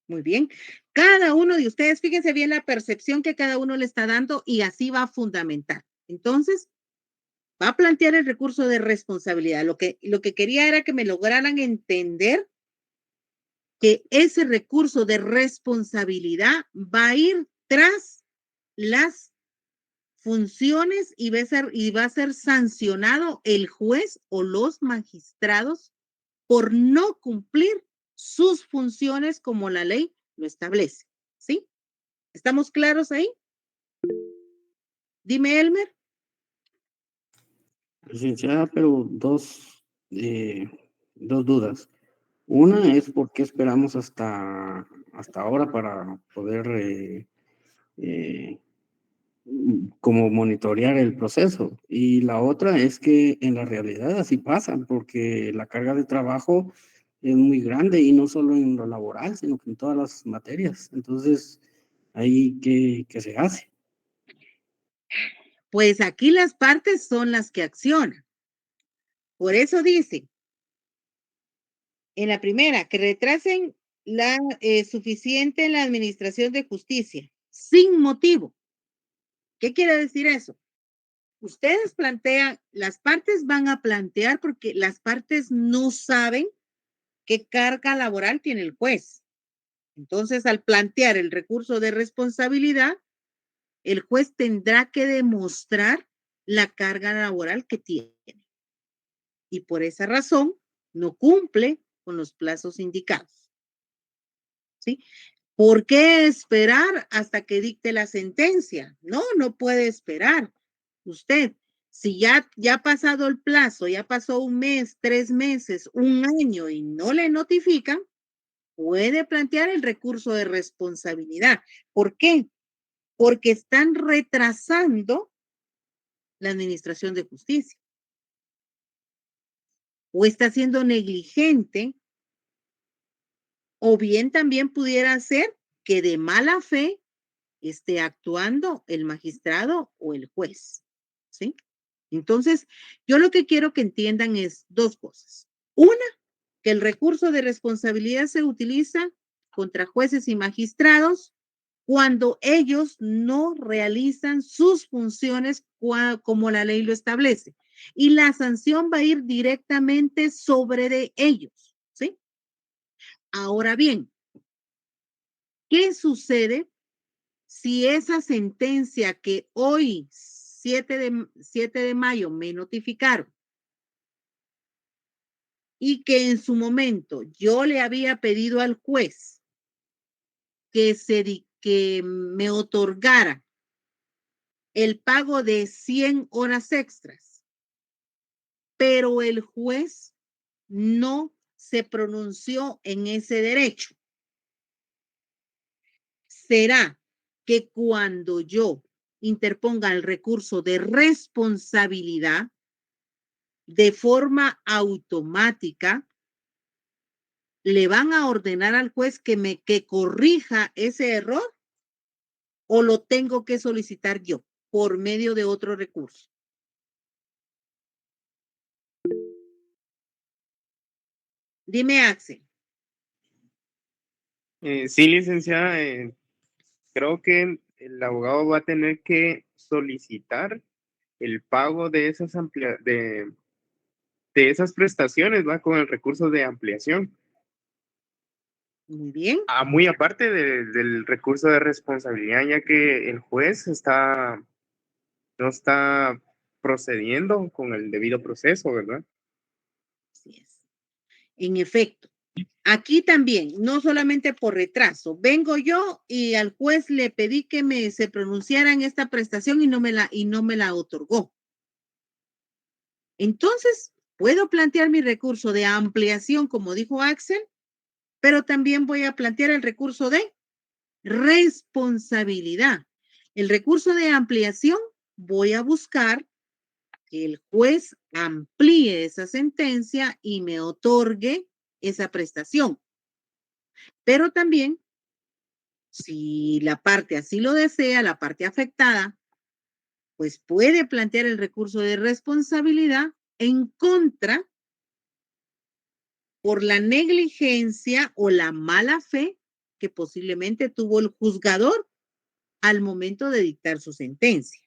Muy bien. Cada uno de ustedes, fíjense bien la percepción que cada uno le está dando y así va a fundamentar. Entonces, va a plantear el recurso de responsabilidad. Lo que quería era que me lograran entender que ese recurso de responsabilidad va a ir tras las funciones y va a ser sancionado el juez o los magistrados por no cumplir sus funciones como la ley lo establece. ¿Sí? ¿Estamos claros ahí? Dime, Elmer. Licenciada, pero dos dudas. Una es por qué esperamos hasta ahora para poder eh, como monitorear el proceso. Y la otra es que en la realidad así pasa, porque la carga de trabajo es muy grande y no solo en lo laboral, sino que en todas las materias. Entonces, ahí, ¿qué se hace? Pues aquí las partes son las que accionan. Por eso dice, en la primera, que retrasen la suficiente en la administración de justicia, sin motivo. ¿Qué quiere decir eso? Ustedes plantean, las partes van a plantear porque las partes no saben qué carga laboral tiene el juez. Entonces, al plantear el recurso de responsabilidad, el juez tendrá que demostrar la carga laboral que tiene. Y por esa razón, no cumple con los plazos indicados. ¿Sí? ¿Por qué esperar hasta que dicte la sentencia? No, no puede esperar. Usted, si ya ha pasado el plazo, ya pasó un mes, 3 meses, un año y no le notifican, puede plantear el recurso de responsabilidad. ¿Por qué? Porque están retrasando la administración de justicia. O está siendo negligente, o bien también pudiera ser que de mala fe esté actuando el magistrado o el juez, ¿sí? Entonces, yo lo que quiero que entiendan es dos cosas. Una, que el recurso de responsabilidad se utiliza contra jueces y magistrados cuando ellos no realizan sus funciones como la ley lo establece. Y la sanción va a ir directamente sobre de ellos, ¿sí? Ahora bien, ¿qué sucede si esa sentencia que hoy, 7 de mayo, me notificaron y que en su momento yo le había pedido al juez que me otorgara el pago de 100 horas extras, pero el juez no se pronunció en ese derecho? ¿Será que cuando yo interponga el recurso de responsabilidad, de forma automática, le van a ordenar al juez que corrija ese error, o lo tengo que solicitar yo por medio de otro recurso? Dime, Axel. Sí, licenciada, creo que el abogado va a tener que solicitar el pago de de esas prestaciones, va, con el recurso de ampliación. Muy bien. Muy aparte del recurso de responsabilidad, ya que el juez no está procediendo con el debido proceso, ¿verdad? Así es. En efecto, aquí también, no solamente por retraso, vengo yo y al juez le pedí que se pronunciara en esta prestación y no me la otorgó. Entonces, puedo plantear mi recurso de ampliación, como dijo Axel, pero también voy a plantear el recurso de responsabilidad. El recurso de ampliación, voy a buscar que el juez amplíe esa sentencia y me otorgue esa prestación. Pero también, si la parte así lo desea, la parte afectada, pues puede plantear el recurso de responsabilidad en contra por la negligencia o la mala fe que posiblemente tuvo el juzgador al momento de dictar su sentencia.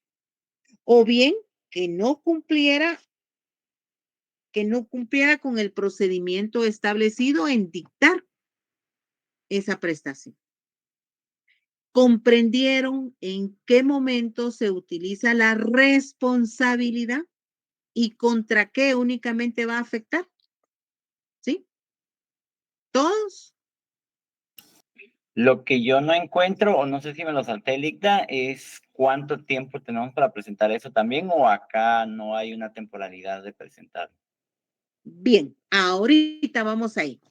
O bien que no cumpliera con el procedimiento establecido en dictar esa prestación. comprendieron en qué momento se utiliza la responsabilidad y contra qué únicamente va a afectar. ¿Sí? ¿Todos? Lo que yo no encuentro, o no sé si me lo salté, Licta, es cuánto tiempo tenemos para presentar eso también, o acá no hay una temporalidad de presentar. Bien, ahorita vamos ahí.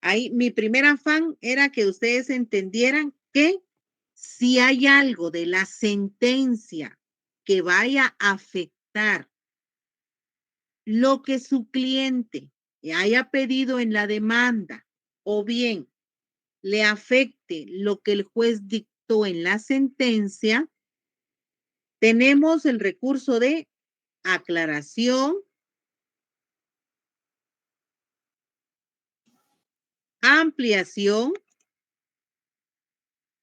Ahí mi primer afán era que ustedes entendieran que si hay algo de la sentencia que vaya a afectar lo que su cliente haya pedido en la demanda o bien le afecte lo que el juez dictó en la sentencia, tenemos el recurso de aclaración, ampliación,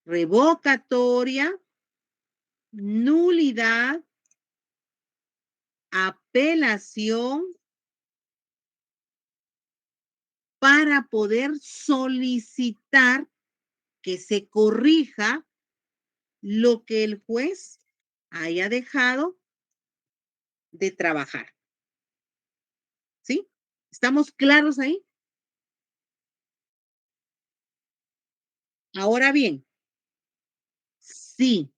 revocatoria, nulidad, apelación para poder solicitar que se corrija lo que el juez haya dejado de trabajar. ¿Sí? ¿Estamos claros ahí? Ahora bien, si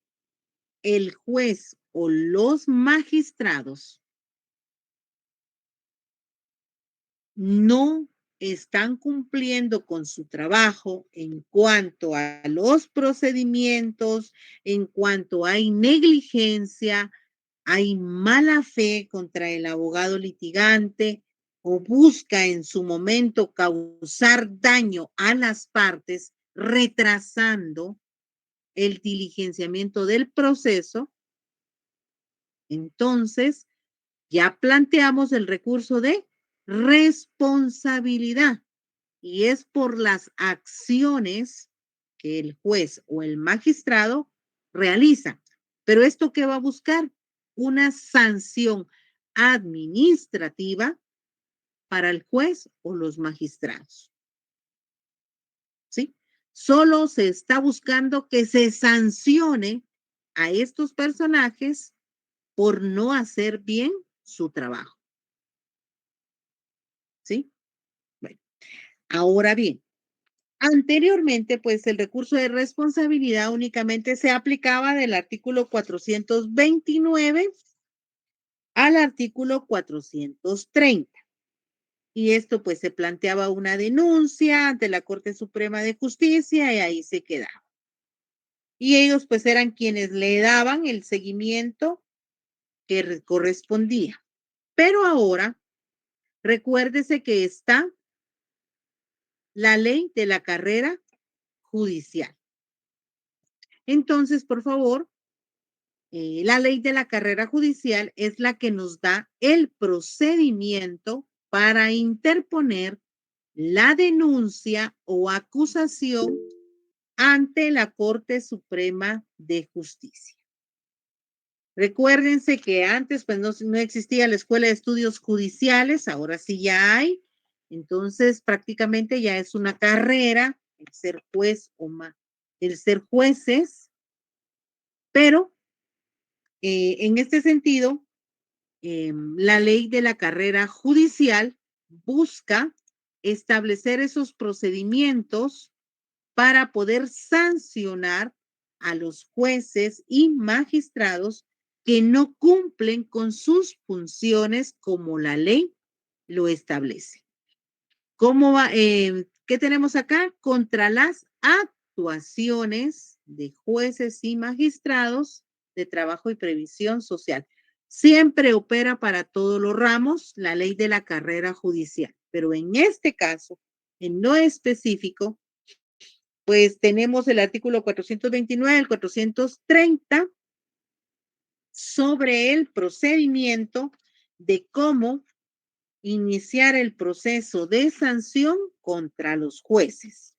el juez o los magistrados no están cumpliendo con su trabajo en cuanto a los procedimientos, en cuanto hay negligencia, hay mala fe contra el abogado litigante o busca en su momento causar daño a las partes, retrasando el diligenciamiento del proceso, entonces ya planteamos el recurso de responsabilidad y es por las acciones que el juez o el magistrado realiza. Pero ¿esto qué va a buscar? Una sanción administrativa para el juez o los magistrados. ¿Sí? Solo se está buscando que se sancione a estos personajes por no hacer bien su trabajo. ¿Sí? Bueno, ahora bien, anteriormente, pues el recurso de responsabilidad únicamente se aplicaba del artículo 429 al artículo 430. Y esto pues se planteaba una denuncia ante la Corte Suprema de Justicia y ahí se quedaba. Y ellos pues eran quienes le daban el seguimiento que correspondía. Pero ahora, recuérdese que está la ley de la carrera judicial. Entonces, por favor, la ley de la carrera judicial es la que nos da el procedimiento para interponer la denuncia o acusación ante la Corte Suprema de Justicia. Recuérdense que antes pues no existía la Escuela de Estudios Judiciales, ahora sí ya hay. Entonces prácticamente ya es una carrera el ser juez el ser jueces, pero en este sentido, la ley de la carrera judicial busca establecer esos procedimientos para poder sancionar a los jueces y magistrados que no cumplen con sus funciones como la ley lo establece. ¿Cómo va? ¿Qué tenemos acá? Contra las actuaciones de jueces y magistrados de trabajo y previsión social. Siempre opera para todos los ramos la ley de la carrera judicial, pero en este caso, en lo específico, pues tenemos el artículo 429, el 430 sobre el procedimiento de cómo iniciar el proceso de sanción contra los jueces.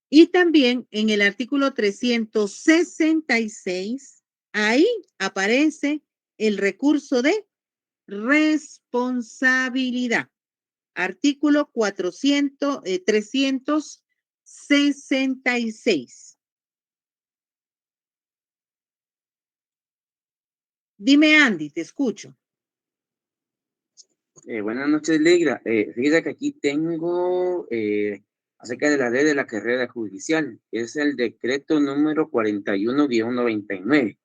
Y también en el artículo 366, ahí aparece el recurso de responsabilidad. Artículo 300 66. Dime, Andy, te escucho. Buenas noches, Legra. Fíjate que aquí tengo acerca de la ley de la carrera judicial. Es el decreto número 41-99.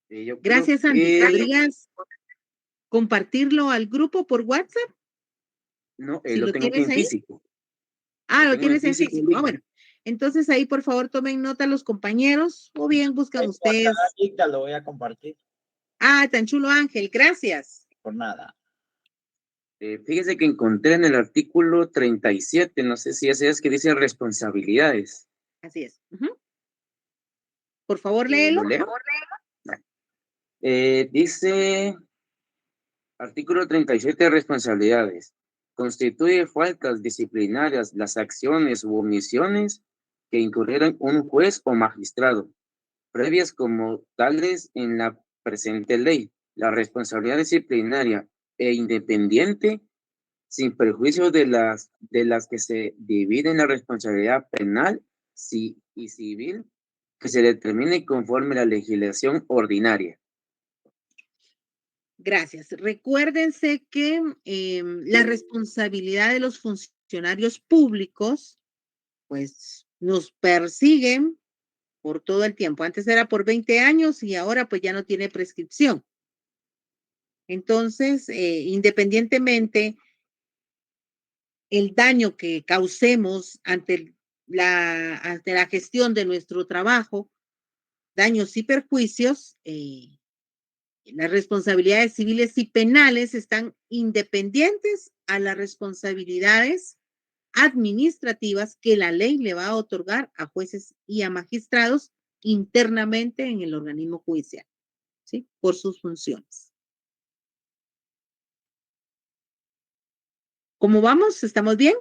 Yo creo Gracias, Andy. que ¿Podrías compartirlo al grupo por WhatsApp? no, Si lo lo tengo aquí tienes en ahí. físico. Ah, lo Tengo en tienes en físico, físico. Ah, Legra. bueno. Entonces ahí, por favor, tomen nota los compañeros o bien buscan Tengo acá, ustedes. Ligda, lo voy a compartir. Ah, tan chulo, Ángel. Gracias. Por nada. Fíjese que encontré en el artículo 37, no sé si ese es que dice responsabilidades. Así es. Ujú. Por favor, ¿Lo léelo. leo? Vale. Dice artículo 37, responsabilidades. Constituye faltas disciplinarias las acciones u omisiones que incurrieran un juez o magistrado, previas como tales en la presente ley. La responsabilidad disciplinaria e independiente, sin perjuicio de las que se dividen la responsabilidad penal y civil, que se determine conforme a la legislación ordinaria. Gracias. Recuérdense que la responsabilidad de los funcionarios públicos, pues nos persiguen por todo el tiempo. Antes era por 20 años y ahora pues ya no tiene prescripción. Entonces, independientemente el daño que causemos ante la gestión de nuestro trabajo, daños y perjuicios, las responsabilidades civiles y penales están independientes a las responsabilidades administrativas que la ley le va a otorgar a jueces y a magistrados internamente en el organismo judicial, ¿sí? Por sus funciones. ¿Cómo vamos? ¿Estamos bien?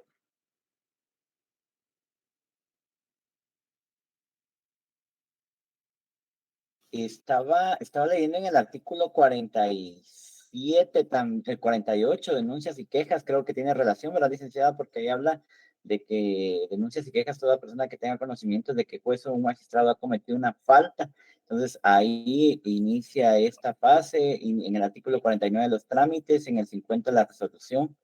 Estaba leyendo en el artículo 47, el 48, denuncias y quejas, creo que tiene relación, ¿verdad, licenciada? Porque ahí habla de que denuncias y quejas toda persona que tenga conocimiento de que juez o un magistrado ha cometido una falta. Entonces, ahí inicia esta fase, en el artículo 49 los trámites, en el 50 la resolución.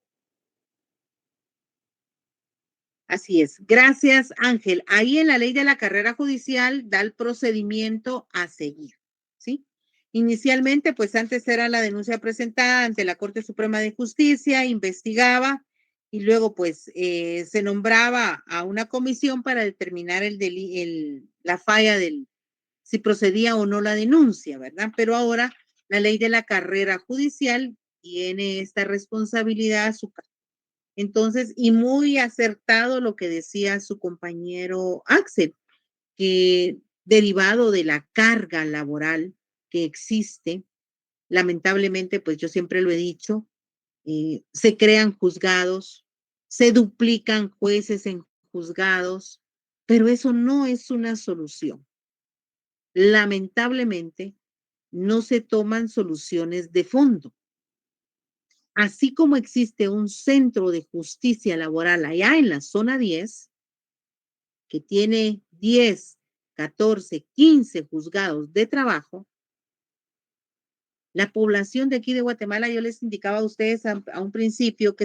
Así es. Gracias, Ángel. Ahí en la ley de la carrera judicial da el procedimiento a seguir, ¿sí? Inicialmente, pues antes era la denuncia presentada ante la Corte Suprema de Justicia, investigaba y luego pues se nombraba a una comisión para determinar la falla si procedía o no la denuncia, ¿verdad? Pero ahora la ley de la carrera judicial tiene esta responsabilidad a su cargo. Entonces, y muy acertado lo que decía su compañero Axel, que derivado de la carga laboral que existe, lamentablemente, pues yo siempre lo he dicho, se crean juzgados, se duplican jueces en juzgados, pero eso no es una solución. Lamentablemente, no se toman soluciones de fondo. Así como existe un centro de justicia laboral allá en la zona 10, que tiene 10, 14, 15 juzgados de trabajo, la población de aquí de Guatemala, yo les indicaba a ustedes a un principio que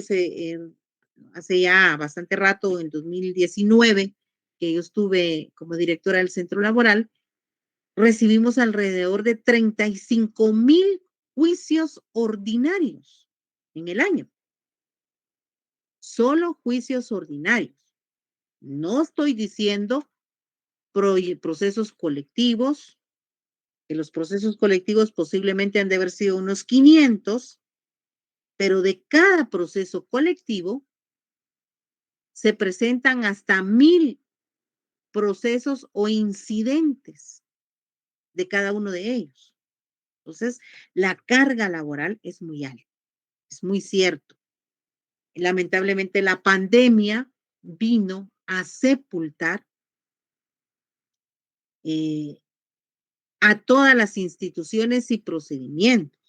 hace ya bastante rato, en 2019, que yo estuve como directora del centro laboral, recibimos alrededor de 35,000 juicios ordinarios en el año. Solo juicios ordinarios. No estoy diciendo procesos colectivos, que los procesos colectivos posiblemente han de haber sido unos 500, pero de cada proceso colectivo se presentan hasta 1,000 procesos o incidentes de cada uno de ellos. Entonces, la carga laboral es muy alta, es muy cierto. Lamentablemente, la pandemia vino a sepultar a todas las instituciones y procedimientos.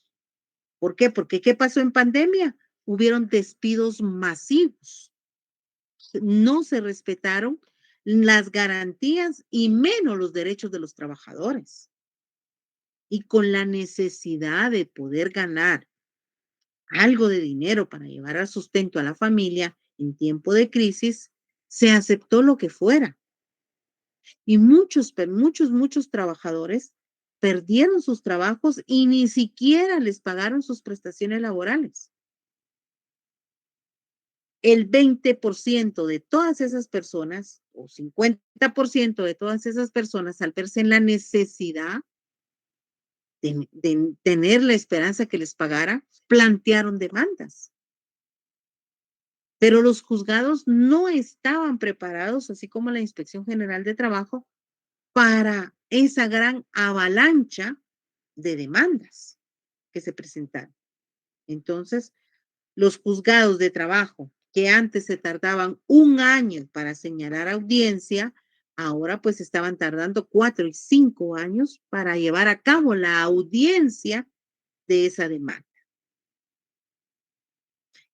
¿Por qué? Porque ¿qué pasó en pandemia? Hubieron despidos masivos. no se respetaron las garantías y menos los derechos de los trabajadores. Y con la necesidad de poder ganar algo de dinero para llevar al sustento a la familia en tiempo de crisis, se aceptó lo que fuera. Y muchos trabajadores perdieron sus trabajos y ni siquiera les pagaron sus prestaciones laborales. El 20% de todas esas personas, o 50% de todas esas personas, al verse en la necesidad de tener la esperanza que les pagara, plantearon demandas. Pero los juzgados no estaban preparados, así como la Inspección General de Trabajo, para esa gran avalancha de demandas que se presentaron. Entonces, los juzgados de trabajo, que antes se tardaban 1 año para señalar audiencia, ahora pues estaban tardando 4 y 5 años para llevar a cabo la audiencia de esa demanda.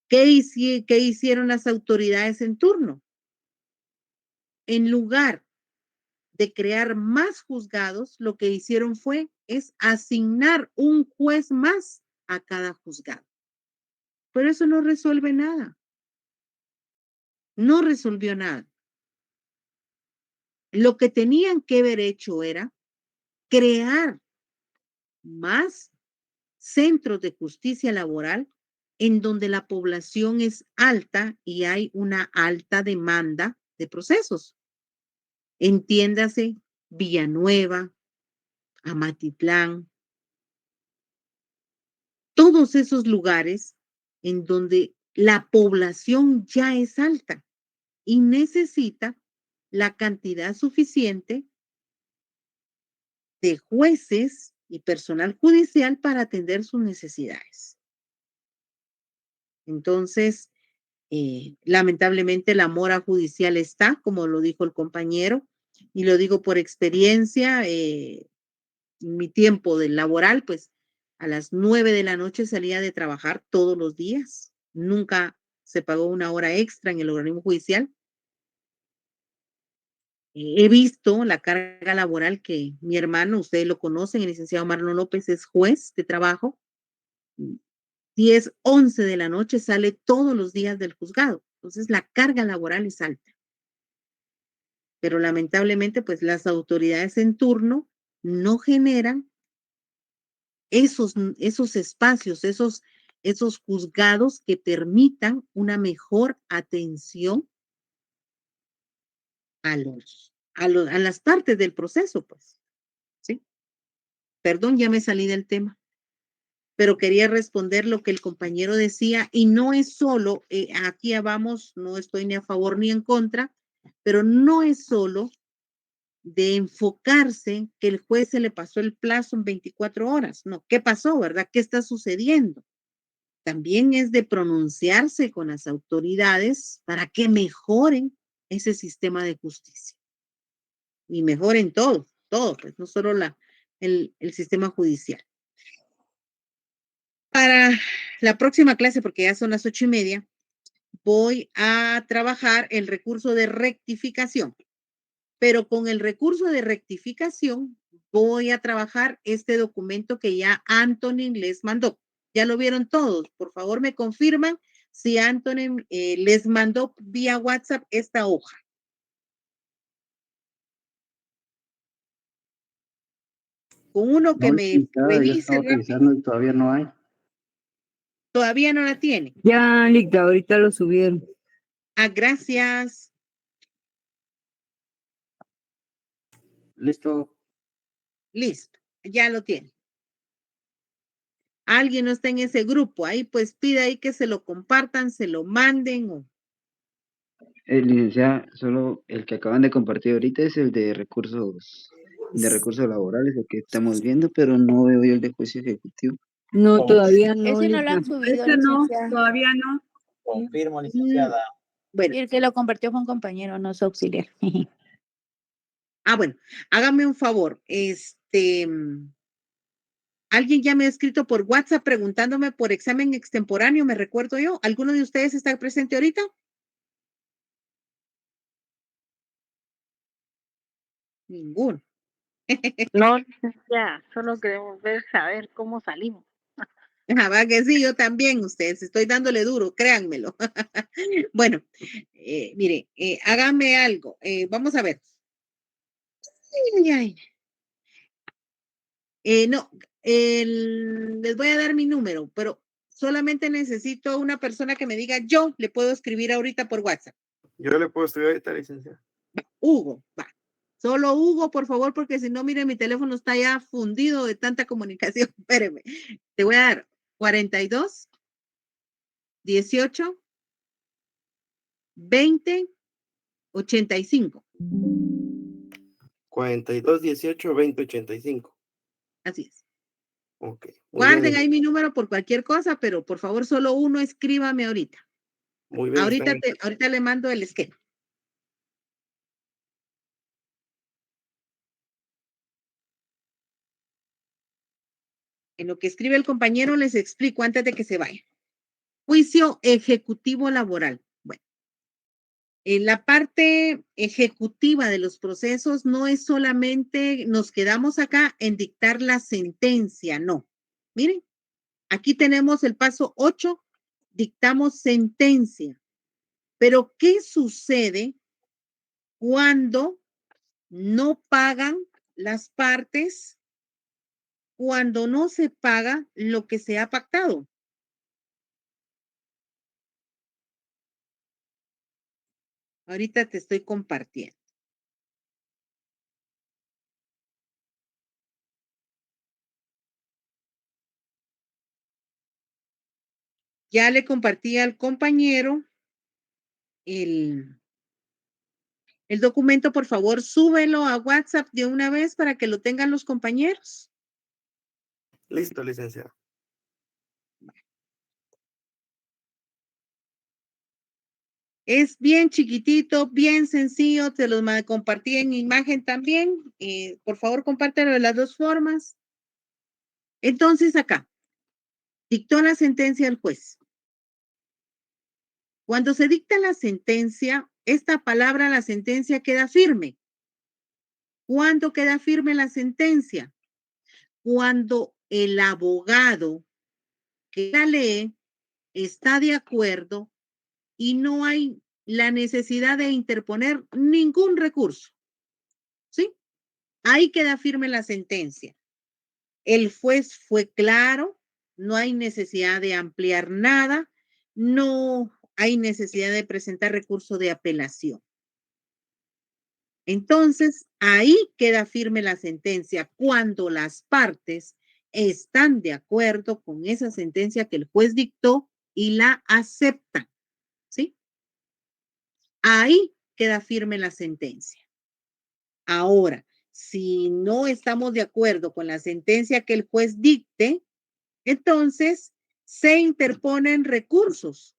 ¿Qué hicieron las autoridades en turno? En lugar de crear más juzgados, lo que hicieron es asignar un juez más a cada juzgado. Pero eso no resuelve nada. No resolvió nada. Lo que tenían que haber hecho era crear más centros de justicia laboral en donde la población es alta y hay una alta demanda de procesos. Entiéndase, Villanueva, Amatitlán, todos esos lugares en donde la población ya es alta y necesita la cantidad suficiente de jueces y personal judicial para atender sus necesidades. Entonces, lamentablemente la mora judicial está, como lo dijo el compañero, y lo digo por experiencia, en mi tiempo del laboral, pues a las 9 de la noche salía de trabajar todos los días. Nunca se pagó una hora extra en el organismo judicial. He visto la carga laboral que mi hermano, ustedes lo conocen, el licenciado Marlon López es juez de trabajo. 10, 11 de la noche sale todos los días del juzgado. Entonces la carga laboral es alta. Pero lamentablemente, pues las autoridades en turno no generan esos espacios, esos juzgados que permitan una mejor atención a las partes del proceso, pues, ¿sí? Perdón, ya me salí del tema, pero quería responder lo que el compañero decía, y no es solo, aquí vamos, no estoy ni a favor ni en contra, pero no es solo de enfocarse que el juez se le pasó el plazo en 24 horas. No, ¿qué pasó, verdad? ¿Qué está sucediendo? También es de pronunciarse con las autoridades para que mejoren ese sistema de justicia. Y mejoren todo, pues no solo el sistema judicial. Para la próxima clase, porque ya son las 8:30, voy a trabajar el recurso de rectificación. Pero con el recurso de rectificación voy a trabajar este documento que ya Anthony les mandó. Ya lo vieron todos. Por favor, me confirman si Anthony les mandó vía WhatsApp esta hoja. Con uno que No, me licenciada, yo revise estaba rápido. revisando y todavía no hay. Todavía no la tiene. Ya, Licta, ahorita lo subieron. Ah, gracias. Listo. Listo. Ya lo tiene. Alguien no está en ese grupo. Ahí pues pide ahí que se lo compartan, se lo manden o Licenciada, solo el que acaban de compartir ahorita es el de recursos laborales, el que estamos viendo, pero no veo yo el de juicio ejecutivo. No, todavía no, Ese no lo Licta. han subido, Este no, licenciada. todavía no. Confirmo, licenciada. bueno. Y el que lo compartió fue un compañero, no su auxiliar. Bueno, hágame un favor. Alguien ya me ha escrito por WhatsApp preguntándome por examen extemporáneo, me recuerdo yo. ¿Alguno de ustedes está presente ahorita? Ninguno. No, ya, solo queremos ver, saber cómo salimos. Va que sí, yo también, ustedes, estoy dándole duro, créanmelo. Bueno, mire, hágame algo. Vamos a ver. Ay, ay. No, les voy a dar mi número, pero solamente necesito una persona que me diga, yo le puedo escribir ahorita por WhatsApp. Yo le puedo escribir ahorita, licenciada. Hugo, va. Solo Hugo, por favor, porque si no, mire, mi teléfono está ya fundido de tanta comunicación. Espéreme. Te voy a dar 42 18 20 85. 42 18 20 85. Así es. Ok. Muy Guarden bien, ahí mi número por cualquier cosa, pero por favor, solo uno escríbame ahorita. muy bien. Ahorita, ahorita le mando el esquema. En lo que escribe el compañero, les explico antes de que se vaya. Juicio ejecutivo laboral. Bueno, en la parte ejecutiva de los procesos no es solamente nos quedamos acá en dictar la sentencia, no. Miren, aquí tenemos el paso 8, dictamos sentencia. Pero, ¿qué sucede cuando no pagan las partes, cuando no se paga lo que se ha pactado? Ahorita te estoy compartiendo. Ya le compartí al compañero el documento, por favor, súbelo a WhatsApp de una vez para que lo tengan los compañeros. Listo, licenciada. Es bien chiquitito, bien sencillo, te los compartí en imagen también. Por favor, compártelo de las dos formas. Entonces, acá, dictó la sentencia el juez. Cuando se dicta la sentencia, esta palabra, la sentencia, queda firme. ¿Cuándo queda firme la sentencia? Cuando el abogado que la lee está de acuerdo y no hay la necesidad de interponer ningún recurso. ¿Sí? Ahí queda firme la sentencia. El juez fue claro, no hay necesidad de ampliar nada, no hay necesidad de presentar recurso de apelación. Entonces, ahí queda firme la sentencia cuando las partes están de acuerdo con esa sentencia que el juez dictó y la aceptan. ¿Sí? Ahí queda firme la sentencia. Ahora, si no estamos de acuerdo con la sentencia que el juez dicte, entonces se interponen recursos,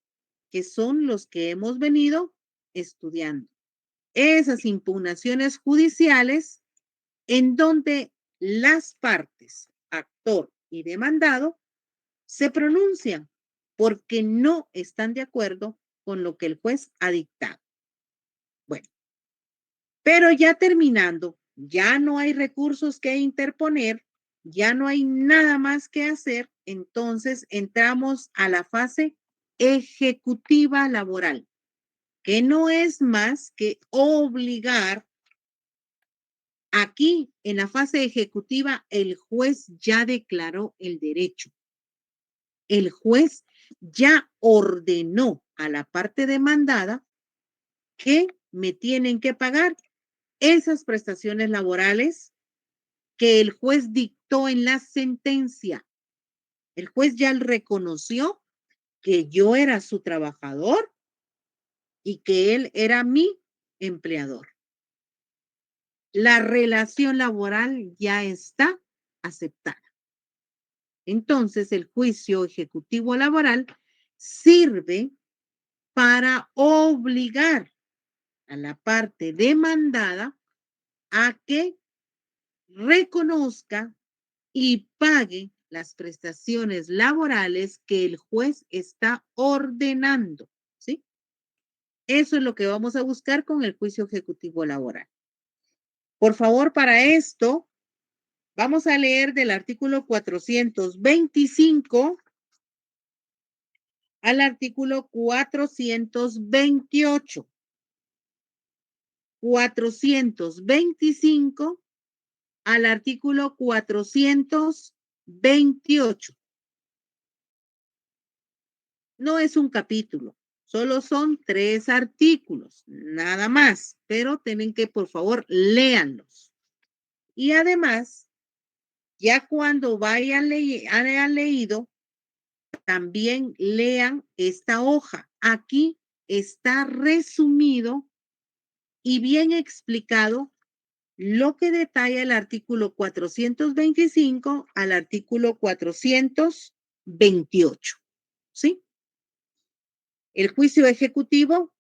que son los que hemos venido estudiando. Esas impugnaciones judiciales en donde las partes, actor y demandado, se pronuncian porque no están de acuerdo con lo que el juez ha dictado. Bueno, pero ya terminando, ya no hay recursos que interponer, ya no hay nada más que hacer, entonces entramos a la fase ejecutiva laboral, que no es más que obligar. Aquí, en la fase ejecutiva, el juez ya declaró el derecho. El juez ya ordenó a la parte demandada que me tienen que pagar esas prestaciones laborales que el juez dictó en la sentencia. El juez ya reconoció que yo era su trabajador y que él era mi empleador. La relación laboral ya está aceptada. Entonces, el juicio ejecutivo laboral sirve para obligar a la parte demandada a que reconozca y pague las prestaciones laborales que el juez está ordenando, ¿sí? Eso es lo que vamos a buscar con el juicio ejecutivo laboral. Por favor, para esto, vamos a leer del artículo 425 al artículo 428. 425 al artículo 428. No es un capítulo, solo son 3 artículos, nada más, pero tienen que, por favor, léanlos. Y además, ya cuando hayan leído, también lean esta hoja. Aquí está resumido y bien explicado lo que detalla el artículo 425 al artículo 428. ¿Sí? El juicio ejecutivo,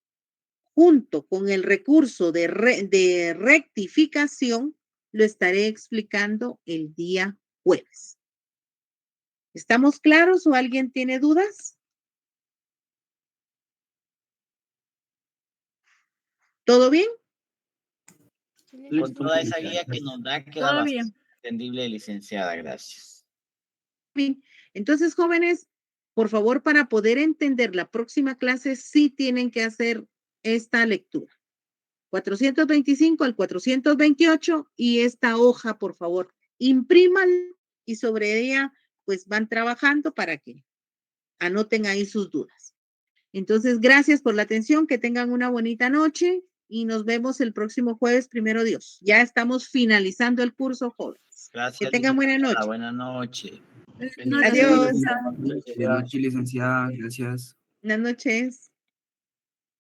junto con el recurso de rectificación, lo estaré explicando el día jueves. ¿Estamos claros o alguien tiene dudas? ¿Todo bien? Con toda esa guía que nos da, queda Todo bastante bien. entendible, licenciada. Gracias. Bien. Entonces, jóvenes, por favor, para poder entender la próxima clase, sí tienen que hacer esta lectura. 425 al 428 y esta hoja, por favor, impriman y sobre ella, pues van trabajando para que anoten ahí sus dudas. Entonces, gracias por la atención, que tengan una bonita noche y nos vemos el próximo jueves, primero Dios. Ya estamos finalizando el curso, jóvenes. Gracias. Que tengan buena noche. Buenas noches. Adiós. Buenas noches, licenciada. Gracias. Buenas noches.